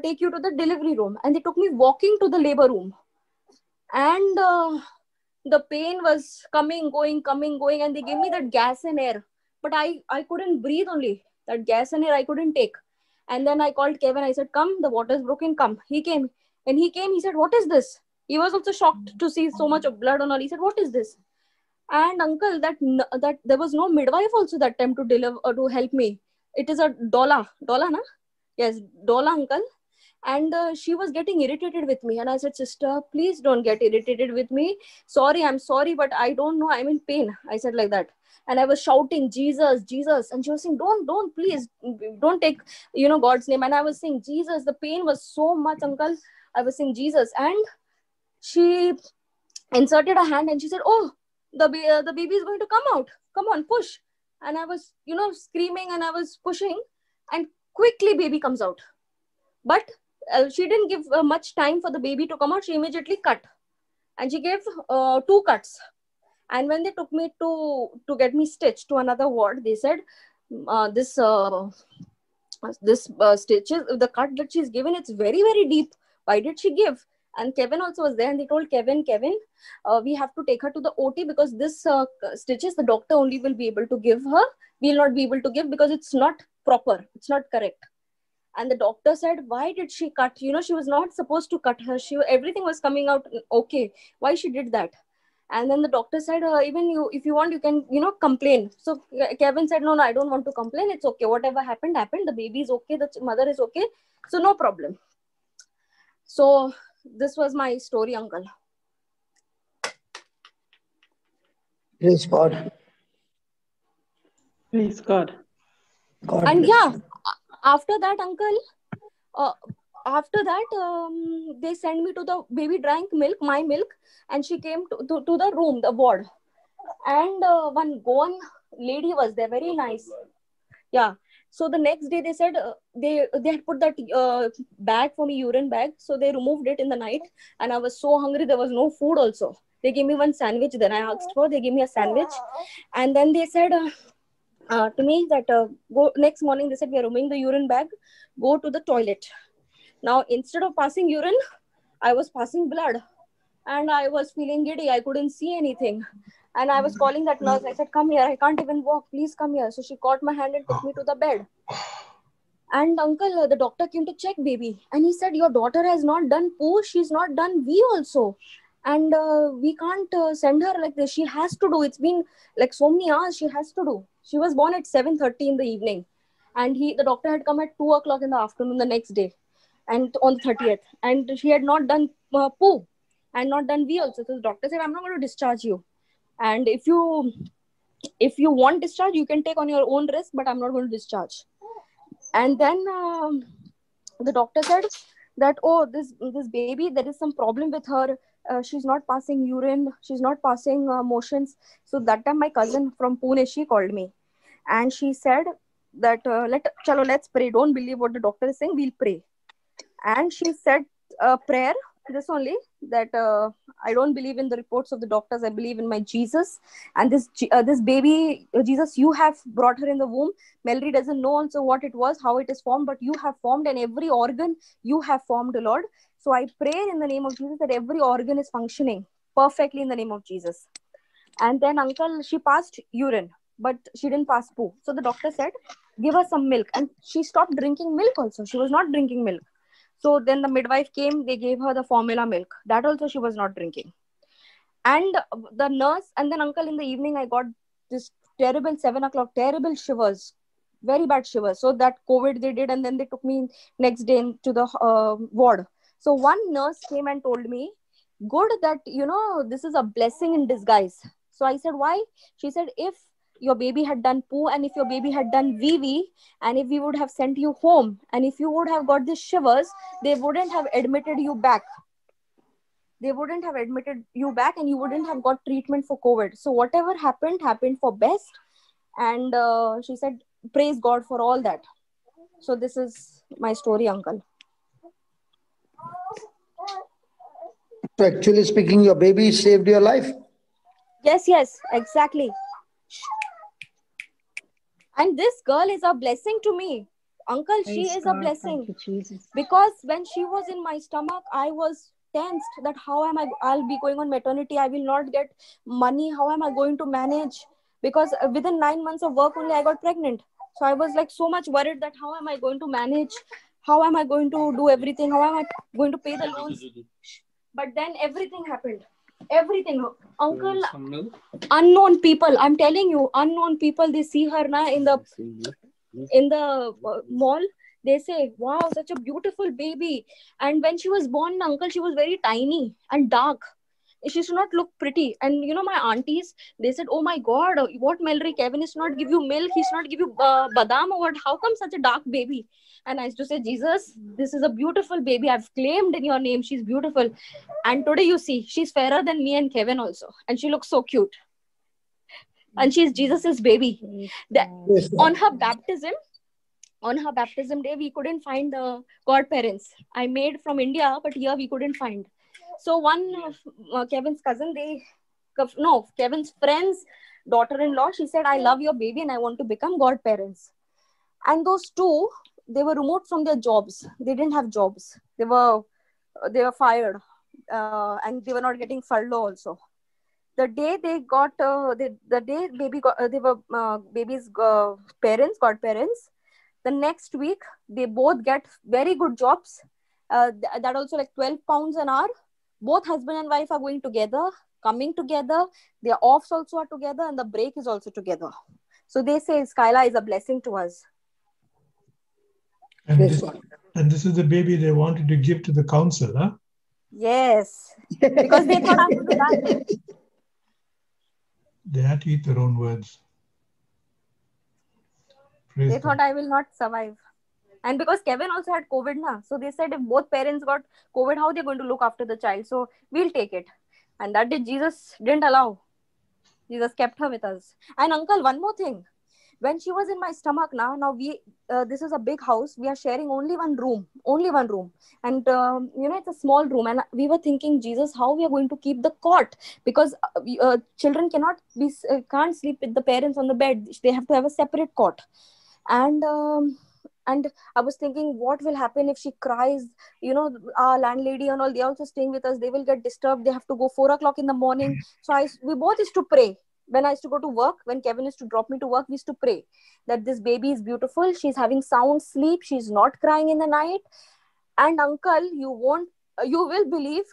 [SPEAKER 3] take you to the delivery room." And they took me walking to the labor room. And the pain was coming, going. And they gave me that gas and air. But I couldn't breathe only. That gas and air I couldn't take. And then I called Kevin. I said, "Come, the water is broken. Come." He came. And he said, "What is this?" He was also shocked to see so much of blood on all. He said, "What is this?" And uncle, that there was no midwife also that time to deliver or to help me. It is a Dola, na? Yes, Dola uncle. And she was getting irritated with me. And I said, "Sister, please don't get irritated with me. Sorry, I'm sorry, but I don't know. I'm in pain." I said like that. And I was shouting, "Jesus, Jesus." And she was saying, don't, please, don't take, God's name. And I was saying, "Jesus." The pain was so much, uncle. I was saying, "Jesus." And she inserted a hand and she said, "Oh, the baby is going to come out. Come on, push." And I was, screaming and I was pushing. And quickly baby comes out. But she didn't give much time for the baby to come out. She immediately cut. And she gave 2 cuts. And when they took me to get me stitched to another ward, they said, this stitches, the cut that she's given, it's very, very deep. Why did she give? And Kevin also was there, and they told Kevin, we have to take her to the OT because this stitches the doctor only will be able to give her. We'll not be able to give because it's not proper. It's not correct. And the doctor said, why did she cut? She was not supposed to cut her. Everything was coming out okay. Why she did that? And then the doctor said, even you, if you want, you can, complain. So Kevin said, no, I don't want to complain. It's okay. Whatever happened. The baby is okay. The mother is okay. So no problem. So this was my story, uncle.
[SPEAKER 2] Praise God.
[SPEAKER 5] Praise God.
[SPEAKER 2] God
[SPEAKER 3] And
[SPEAKER 2] bless
[SPEAKER 3] yeah,
[SPEAKER 2] you.
[SPEAKER 3] after that, uncle, they sent me to the baby drank milk, my milk, and she came to the room, the ward. And one Goan lady was there, very nice. Yeah. So the next day they said they had put that bag for me, urine bag. So they removed it in the night, and I was so hungry. There was no food also. They gave me one sandwich. Then I asked for. They gave me a sandwich, and then they said to me that go next morning. They said we are removing the urine bag. Go to the toilet. Now instead of passing urine, I was passing blood, and I was feeling giddy. I couldn't see anything. And I was calling that nurse. I said, come here. I can't even walk. Please come here. So she caught my hand and took me to the bed. And uncle, the doctor came to check baby. And he said, your daughter has not done poo. She's not done wee also. And we can't send her like this. She has to do. It's been like so many hours she has to do. She was born at 7:30 in the evening. And the doctor had come at 2 o'clock in the afternoon the next day. And on the 30th. And she had not done poo. And not done wee also. So the doctor said, I'm not going to discharge you. And if you want discharge, you can take on your own risk, but I'm not going to discharge. And then the doctor said that, oh, this baby, there is some problem with her. She's not passing urine. She's not passing motions. So that time my cousin from Pune, she called me. And she said that, let's pray. Don't believe what the doctor is saying. We'll pray. And she said a prayer. This only, that I don't believe in the reports of the doctors. I believe in my Jesus. And this baby, Jesus, you have brought her in the womb. Melry doesn't know also what it was, how it is formed, but you have formed, and every organ you have formed, Lord. So I pray in the name of Jesus that every organ is functioning perfectly in the name of Jesus. And then uncle, she passed urine, but she didn't pass poo. So the doctor said, give her some milk. And she stopped drinking milk also. She was not drinking milk. So then the midwife came, they gave her the formula milk. That also she was not drinking. And the nurse, and then uncle, in the evening, I got this terrible 7 o'clock, terrible shivers, very bad shivers. So that COVID they did, and then they took me next day to the ward. So one nurse came and told me, good that, this is a blessing in disguise. So I said, why? She said, if your baby had done poo, and if your baby had done wee, and if we would have sent you home, and if you would have got the shivers, they wouldn't have admitted you back. They wouldn't have admitted you back, and you wouldn't have got treatment for COVID. So whatever happened for best. And she said, praise God for all that. So this is my story, uncle.
[SPEAKER 2] So actually speaking, your baby saved your life.
[SPEAKER 3] Yes, exactly. And this girl is a blessing to me. Uncle, she is a blessing. Because when she was in my stomach, I was tensed that I'll be going on maternity. I will not get money. How am I going to manage? Because within 9 months of work only, I got pregnant. So I was like so much worried that how am I going to manage? How am I going to do everything? How am I going to pay the loans? But then everything happened. Everything, uncle. Unknown people, I'm telling you, unknown people, they see her now in the mall. They say, wow, such a beautiful baby. And when she was born, uncle, she was very tiny and dark. She should not look pretty. And my aunties, they said, oh my God, what Melry, Kevin is not give you milk, he's not give you badam or what? How come such a dark baby? And I used to say, Jesus, this is a beautiful baby. I've claimed in your name. She's beautiful. And today you see, she's fairer than me and Kevin also. And she looks so cute. And she's Jesus's baby. On her baptism day, we couldn't find the godparents. I made from India, but here we couldn't find. So one of Kevin's Kevin's friend's daughter-in-law, she said, I love your baby and I want to become godparents. And those two, they were removed from their jobs. They didn't have jobs. They were fired. and they were not getting furlough also. The day they got, the day baby got, they were baby's parents, godparents. The next week, they both get very good jobs. That also like 12 pounds an hour. Both husband and wife are going together, coming together. Their offs also are together, and the break is also together. So they say Skyla is a blessing to us.
[SPEAKER 4] And
[SPEAKER 2] Praise
[SPEAKER 4] this,
[SPEAKER 2] God.
[SPEAKER 4] and this is the baby they wanted to give to the council, huh?
[SPEAKER 3] Yes, because they thought I'm going to die.
[SPEAKER 4] They had to eat their own words. Praise
[SPEAKER 3] They thought
[SPEAKER 4] God.
[SPEAKER 3] I will not survive. And because Kevin also had COVID now, so they said if both parents got COVID, how they're going to look after the child? So we'll take it. And that day Jesus didn't allow. Jesus kept her with us. And uncle, one more thing. When she was in my stomach now we this is a big house. We are sharing only one room, and it's a small room. And we were thinking, Jesus, how we are going to keep the cot, because children can't sleep with the parents on the bed. They have to have a separate cot. And I was thinking, what will happen if she cries? Our landlady and all, they also staying with us. They will get disturbed. They have to go 4 o'clock in the morning. So we both used to pray. When I used to go to work, when Kevin used to drop me to work, we used to pray that this baby is beautiful. She's having sound sleep. She's not crying in the night. And uncle, you will believe,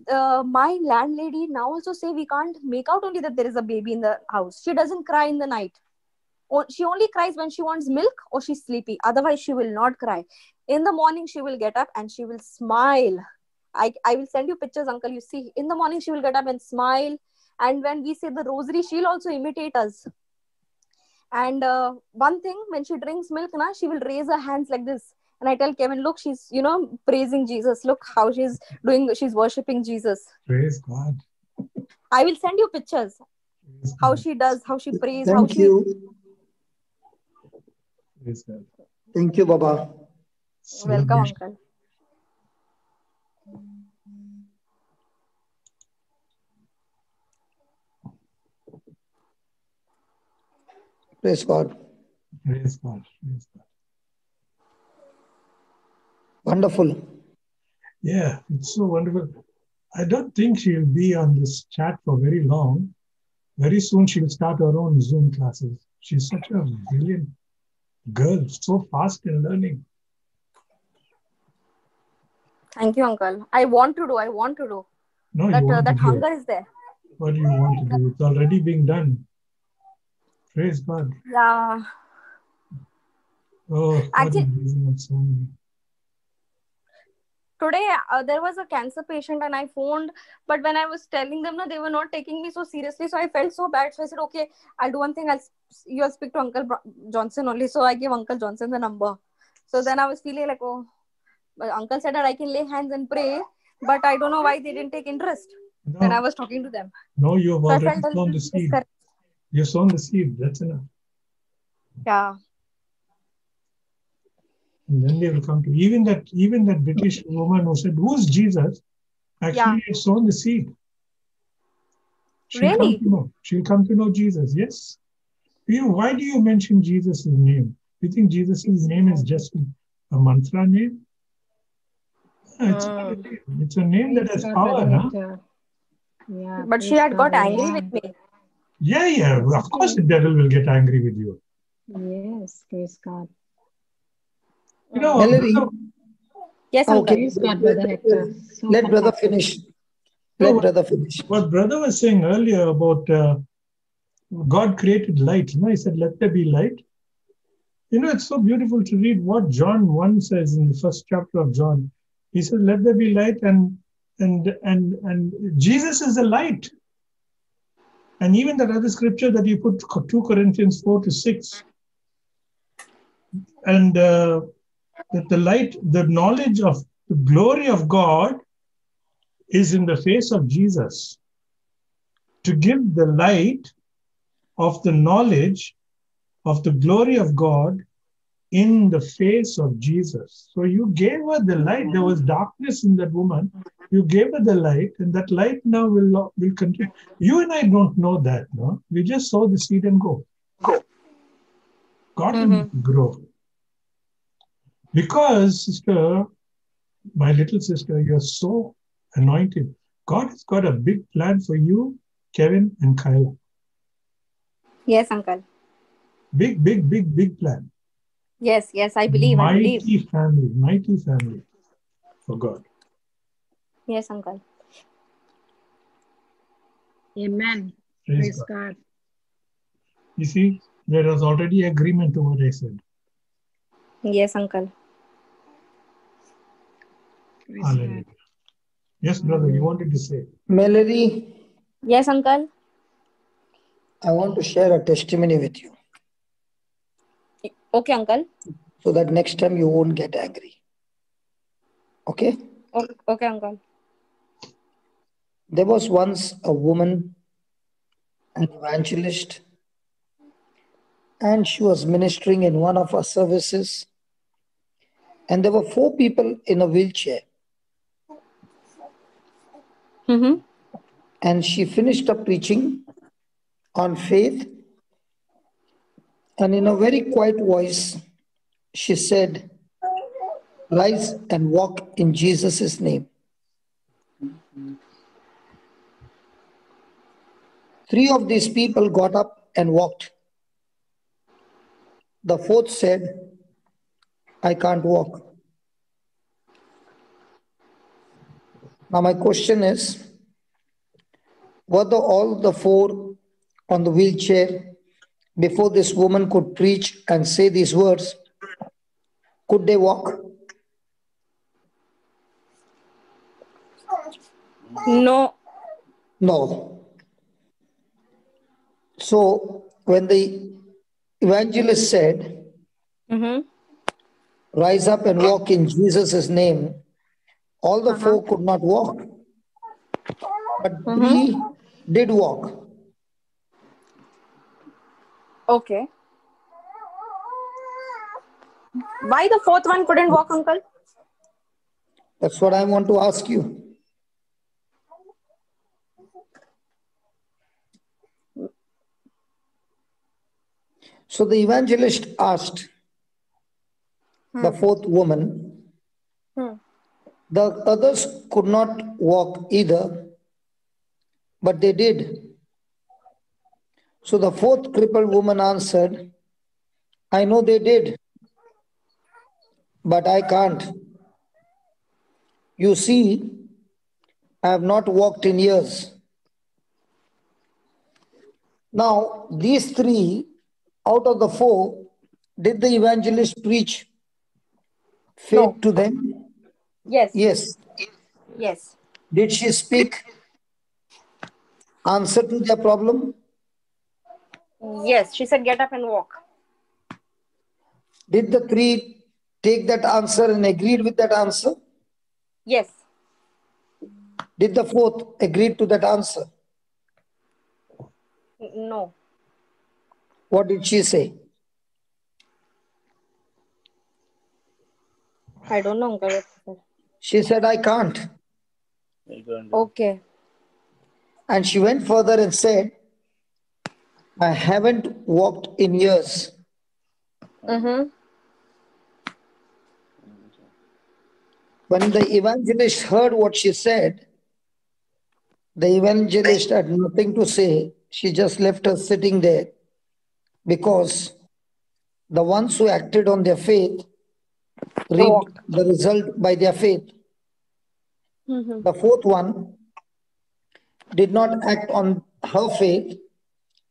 [SPEAKER 3] my landlady now also say we can't make out only that there is a baby in the house. She doesn't cry in the night. She only cries when she wants milk or she's sleepy. Otherwise, she will not cry. In the morning, she will get up and she will smile. I will send you pictures, uncle. You see, in the morning, she will get up and smile. And when we say the rosary, she'll also imitate us. And one thing, when she drinks milk, she will raise her hands like this. And I tell Kevin, look, she's, praising Jesus. Look how she's doing. She's worshipping Jesus.
[SPEAKER 4] Praise God.
[SPEAKER 3] I will send you pictures.
[SPEAKER 4] Praise
[SPEAKER 3] How
[SPEAKER 4] God.
[SPEAKER 3] she does, how she prays.
[SPEAKER 2] Thank you.
[SPEAKER 4] Praise God.
[SPEAKER 2] Thank you, Baba.
[SPEAKER 3] Welcome,
[SPEAKER 4] Celebration.
[SPEAKER 3] uncle.
[SPEAKER 2] Praise God.
[SPEAKER 4] Praise God. Praise God.
[SPEAKER 2] Wonderful.
[SPEAKER 4] Yeah, it's so wonderful. I don't think she'll be on this chat for very long. Very soon she'll start her own Zoom classes. She's such a brilliant girl, so fast in learning.
[SPEAKER 3] Thank you, uncle. I want to do.
[SPEAKER 4] No, you want
[SPEAKER 3] That
[SPEAKER 4] to do
[SPEAKER 3] hunger
[SPEAKER 4] it.
[SPEAKER 3] is there.
[SPEAKER 4] What do you want to do? It's already being done. Praise God.
[SPEAKER 3] Yeah.
[SPEAKER 4] Oh, God
[SPEAKER 3] Actually,
[SPEAKER 4] is raising up so many.
[SPEAKER 3] today there was a cancer patient and I phoned, but when I was telling them, they were not taking me so seriously. So I felt so bad. So I said, okay, I'll do one thing. You'll speak to Uncle Johnson only. So I gave Uncle Johnson the number. So then I was feeling like, oh, but Uncle said that I can lay hands and pray, but I don't know why they didn't take interest when I was talking to them.
[SPEAKER 4] No, you have
[SPEAKER 3] So I
[SPEAKER 4] already
[SPEAKER 3] felt
[SPEAKER 4] sown the seed. You've sown the seed. That's enough.
[SPEAKER 3] Yeah.
[SPEAKER 4] And then they will come to even that British woman who said, "Who's Jesus?" Actually, had sown the seed.
[SPEAKER 3] Really?
[SPEAKER 4] She'll come to know Jesus. Yes. Why do you mention Jesus' name? Do you think Jesus' name is just a mantra name? It's not a name. It's a name that has power, huh?
[SPEAKER 7] Yeah,
[SPEAKER 3] but she had got angry with me.
[SPEAKER 4] Yeah. Of course, the devil will get angry with you.
[SPEAKER 7] Yes, praise God.
[SPEAKER 2] Ellery.
[SPEAKER 3] Yes, uncle.
[SPEAKER 7] Praise God, Brother Hector. So
[SPEAKER 2] Let brother
[SPEAKER 7] fantastic.
[SPEAKER 2] finish. Let brother finish.
[SPEAKER 4] What brother was saying earlier about God created light. He said, "Let there be light." It's so beautiful to read what John 1 says in the first chapter of John. He said, "Let there be light," and Jesus is the light. And even that other scripture that you put, 2 Corinthians 4-6, and that the light, the knowledge of the glory of God is in the face of Jesus. To give the light of the knowledge of the glory of God in the face of Jesus. So you gave her the light. There was darkness in that woman. You gave her the light, and that light now will continue. You and I don't know that, no? We just sow the seed and go. God will grow. Because, sister, my little sister, you're so anointed. God has got a big plan for you, Kevin and Kyla.
[SPEAKER 3] Yes, uncle.
[SPEAKER 4] Big, big, big, big plan.
[SPEAKER 3] Yes, I believe.
[SPEAKER 4] Mighty family for God.
[SPEAKER 3] Yes, uncle.
[SPEAKER 7] Amen.
[SPEAKER 4] Praise
[SPEAKER 7] Praise
[SPEAKER 4] God.
[SPEAKER 7] God.
[SPEAKER 4] You see, there was already agreement to what I said.
[SPEAKER 3] Yes, uncle.
[SPEAKER 7] Praise
[SPEAKER 4] Hallelujah.
[SPEAKER 7] God.
[SPEAKER 4] Yes, brother, you wanted to say.
[SPEAKER 2] Melody,
[SPEAKER 3] Yes, uncle.
[SPEAKER 2] I want to share a testimony with you
[SPEAKER 3] Okay, uncle.
[SPEAKER 2] so that next time you won't get angry. Okay?
[SPEAKER 3] Okay, uncle.
[SPEAKER 2] There was once a woman, an evangelist, and she was ministering in one of our services. And there were 4 people in a wheelchair.
[SPEAKER 3] Mm-hmm.
[SPEAKER 2] And she finished up preaching on faith. And in a very quiet voice, she said, "Rise and walk in Jesus' name." 3 of these people got up and walked. The 4th said, "I can't walk." Now, my question is, were all the 4 on the wheelchair, before this woman could preach and say these words, could they walk?
[SPEAKER 3] No.
[SPEAKER 2] No. So, when the evangelist said,
[SPEAKER 3] Mm-hmm.
[SPEAKER 2] "Rise up and walk in Jesus' name," all the 4 could not walk, but
[SPEAKER 3] Mm-hmm.
[SPEAKER 2] 3 did walk.
[SPEAKER 3] Okay. Why the 4th one couldn't walk, uncle?
[SPEAKER 2] That's what I want to ask you. So the evangelist asked the 4th woman. The others could not walk either, but they did. So the 4th crippled woman answered, "I know they did, but I can't. You see, I have not walked in years." Now, these 3 out of the 4, did the evangelist preach faith
[SPEAKER 3] No.
[SPEAKER 2] to them?
[SPEAKER 3] Yes.
[SPEAKER 2] Yes.
[SPEAKER 3] Yes.
[SPEAKER 2] Did she speak answer to their problem?
[SPEAKER 3] Yes. She said, "Get up and walk."
[SPEAKER 2] Did the 3 take that answer and agreed with that answer?
[SPEAKER 3] Yes.
[SPEAKER 2] Did the 4th agree to that answer?
[SPEAKER 3] No.
[SPEAKER 2] What did she say?
[SPEAKER 3] I don't know, uncle.
[SPEAKER 2] She said, "I can't."
[SPEAKER 3] Okay.
[SPEAKER 2] And she went further and said, "I haven't walked in years."
[SPEAKER 3] Mm-hmm.
[SPEAKER 2] When the evangelist heard what she said, the evangelist had nothing to say. She just left her sitting there, because the ones who acted on their faith reaped
[SPEAKER 3] Walked.
[SPEAKER 2] the result by their faith.
[SPEAKER 3] Mm-hmm.
[SPEAKER 2] The 4th one did not act on her faith.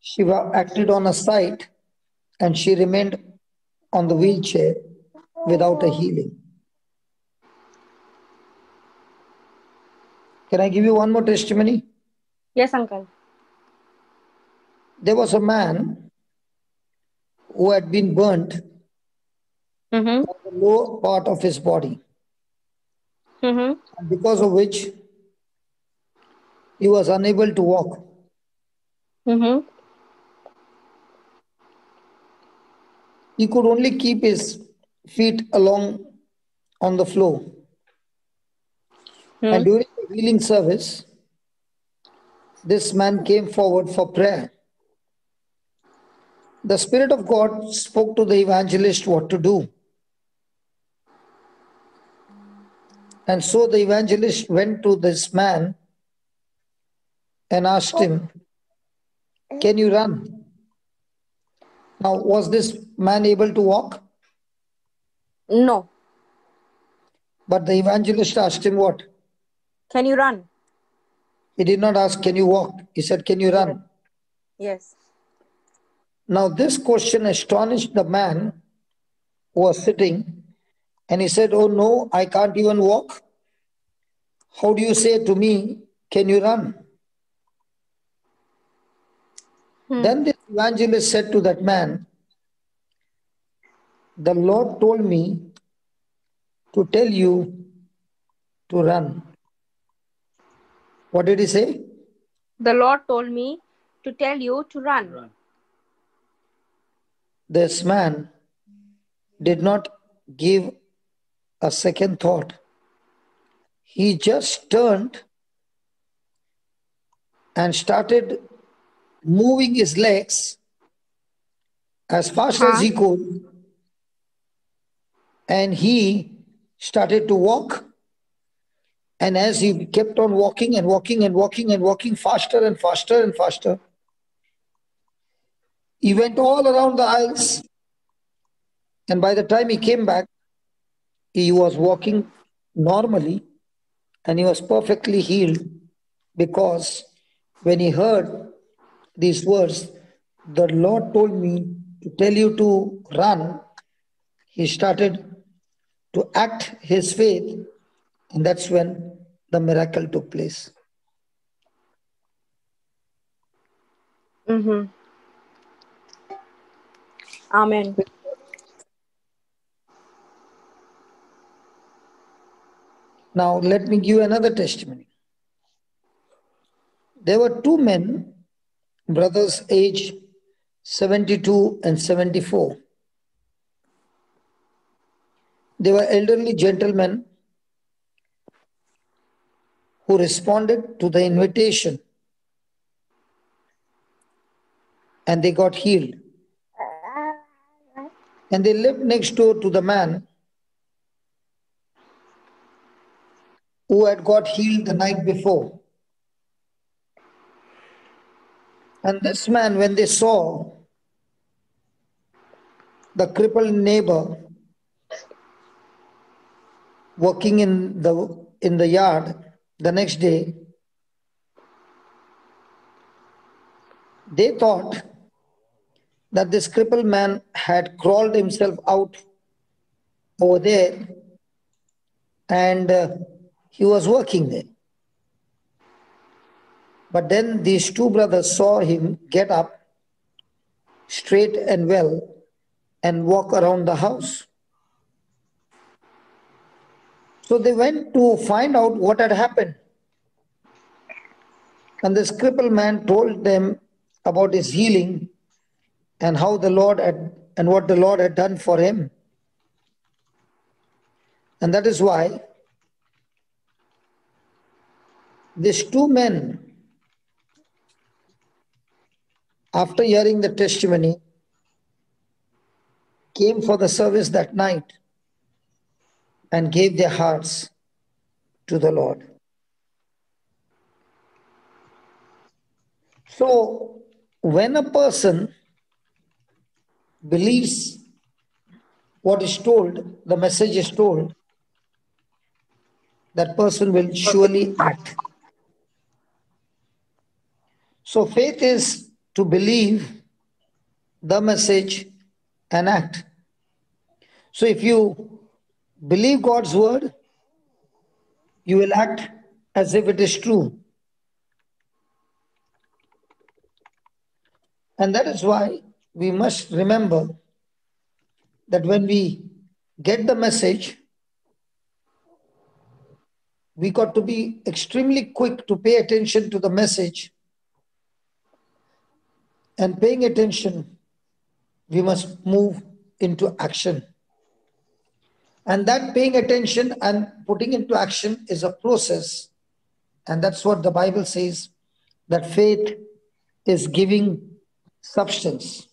[SPEAKER 2] She acted on a sight, and she remained on the wheelchair without a healing. Can I give you one more testimony?
[SPEAKER 3] Yes, uncle.
[SPEAKER 2] There was a man who had been burnt
[SPEAKER 3] Mm-hmm.
[SPEAKER 2] on the lower part of his body,
[SPEAKER 3] Mm-hmm.
[SPEAKER 2] and because of which he was unable to walk.
[SPEAKER 3] Mm-hmm.
[SPEAKER 2] He could only keep his feet along on the floor. And during the healing service, this man came forward for prayer. The Spirit of God spoke to the evangelist what to do. And so the evangelist went to this man and asked him, "Can you run?" Now, was this man able to walk?
[SPEAKER 3] No.
[SPEAKER 2] But the evangelist asked him what?
[SPEAKER 3] Can you run?
[SPEAKER 2] He did not ask, "Can you walk?" He said, "Can you run?"
[SPEAKER 3] Yes.
[SPEAKER 2] Now, this question astonished the man who was sitting, and he said, "Oh no, I can't even walk. How do you say to me, 'Can you run?'" Then the evangelist said to that man, "The Lord told me to tell you to run." What did he say?
[SPEAKER 3] The Lord told me to tell you to run.
[SPEAKER 2] This man did not give a second thought. He just turned and started moving his legs as fast as he could, and he started to walk. And as he kept on walking and walking and walking and walking faster and faster and faster, he went all around the aisles. And by the time he came back, he was walking normally and he was perfectly healed, because when he heard these words, "The Lord told me to tell you to run," he started to act his faith, and that's when the miracle took place.
[SPEAKER 3] Mm-hmm. Amen.
[SPEAKER 2] Now, let me give another testimony. There were two men, brothers aged 72 and 74. They were elderly gentlemen who responded to the invitation and they got healed. And they lived next door to the man who had got healed the night before. And this man, when they saw the crippled neighbor working in the yard the next day, they thought that this crippled man had crawled himself out over there and he was working there. But then these two brothers saw him get up straight and well and walk around the house. So they went to find out what had happened. And this crippled man told them about his healing and how the Lord had and what the Lord had done for him. And that is why these two men, after hearing the testimony, came for the service that night and gave their hearts to the Lord. So, when a person believes what is told, the message is told, that person will surely act. So, faith is to believe the message and act. So, if you believe God's word, you will act as if it is true. And that is why we must remember that when we get the message, we got to be extremely quick to pay attention to the message. And paying attention, we must move into action. And that paying attention and putting into action is a process. And that's what the Bible says, that faith is giving substance.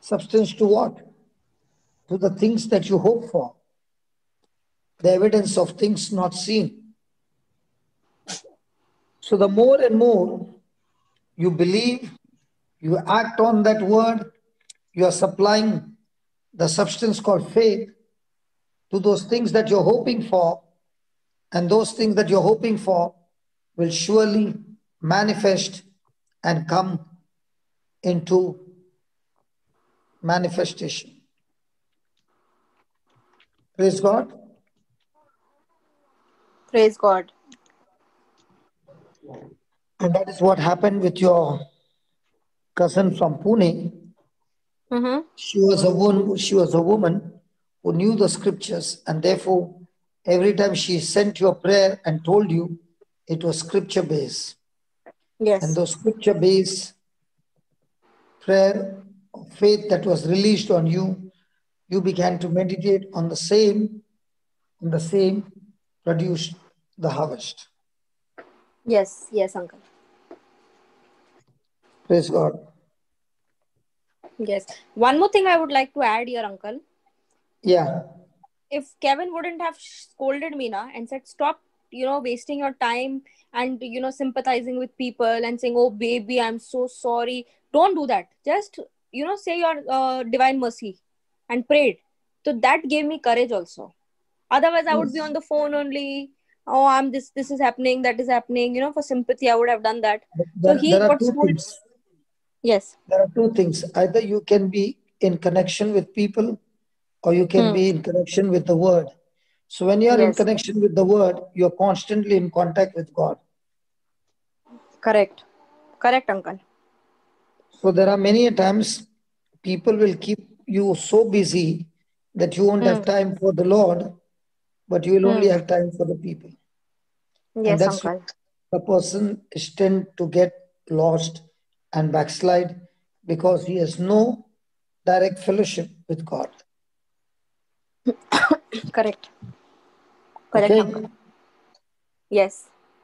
[SPEAKER 2] Substance to what? To the things that you hope for. the evidence of things not seen. So the more and more you believe, you act on that word, you are supplying the substance called faith to those things that you're hoping for, and those things that you're hoping for will surely manifest and come into manifestation. Praise God.
[SPEAKER 3] Praise God.
[SPEAKER 2] And that is what happened with your cousin from Pune.
[SPEAKER 3] Mm-hmm.
[SPEAKER 2] She was a woman who knew the scriptures, and therefore every time she sent you a prayer and told you, it was scripture based.
[SPEAKER 3] Yes.
[SPEAKER 2] And those scripture based prayer of faith that was released on you, you began to meditate on the same, and the same produced the harvest.
[SPEAKER 3] Yes. Yes, uncle.
[SPEAKER 2] Praise God.
[SPEAKER 3] Yes. One more thing I would like to add here, uncle.
[SPEAKER 2] Yeah.
[SPEAKER 3] If Kevin wouldn't have scolded me now and said, stop, wasting your time and, sympathizing with people and saying, oh, baby, I'm so sorry. Don't do that. Just, say your divine mercy and prayed. So that gave me courage also. Otherwise, I would be on the phone only. Oh, I'm this is happening, that is happening. For sympathy, I would have done that. So he
[SPEAKER 2] There are
[SPEAKER 3] got
[SPEAKER 2] two
[SPEAKER 3] scolded.
[SPEAKER 2] things.
[SPEAKER 3] Yes.
[SPEAKER 2] There are two things. Either you can be in connection with people, or you can be in connection with the word. So when you are in
[SPEAKER 3] Yes.
[SPEAKER 2] connection with the word, you are constantly in contact with God.
[SPEAKER 3] Correct. Correct, uncle.
[SPEAKER 2] So there are many times people will keep you so busy that you won't have time for the Lord, but you will only have time for the people. And
[SPEAKER 3] Yes,
[SPEAKER 2] that's
[SPEAKER 3] uncle.
[SPEAKER 2] the person is tend to get lost and backslide because he has no direct fellowship with God.
[SPEAKER 3] Correct. Correct,
[SPEAKER 2] Okay?
[SPEAKER 3] uncle. Yes.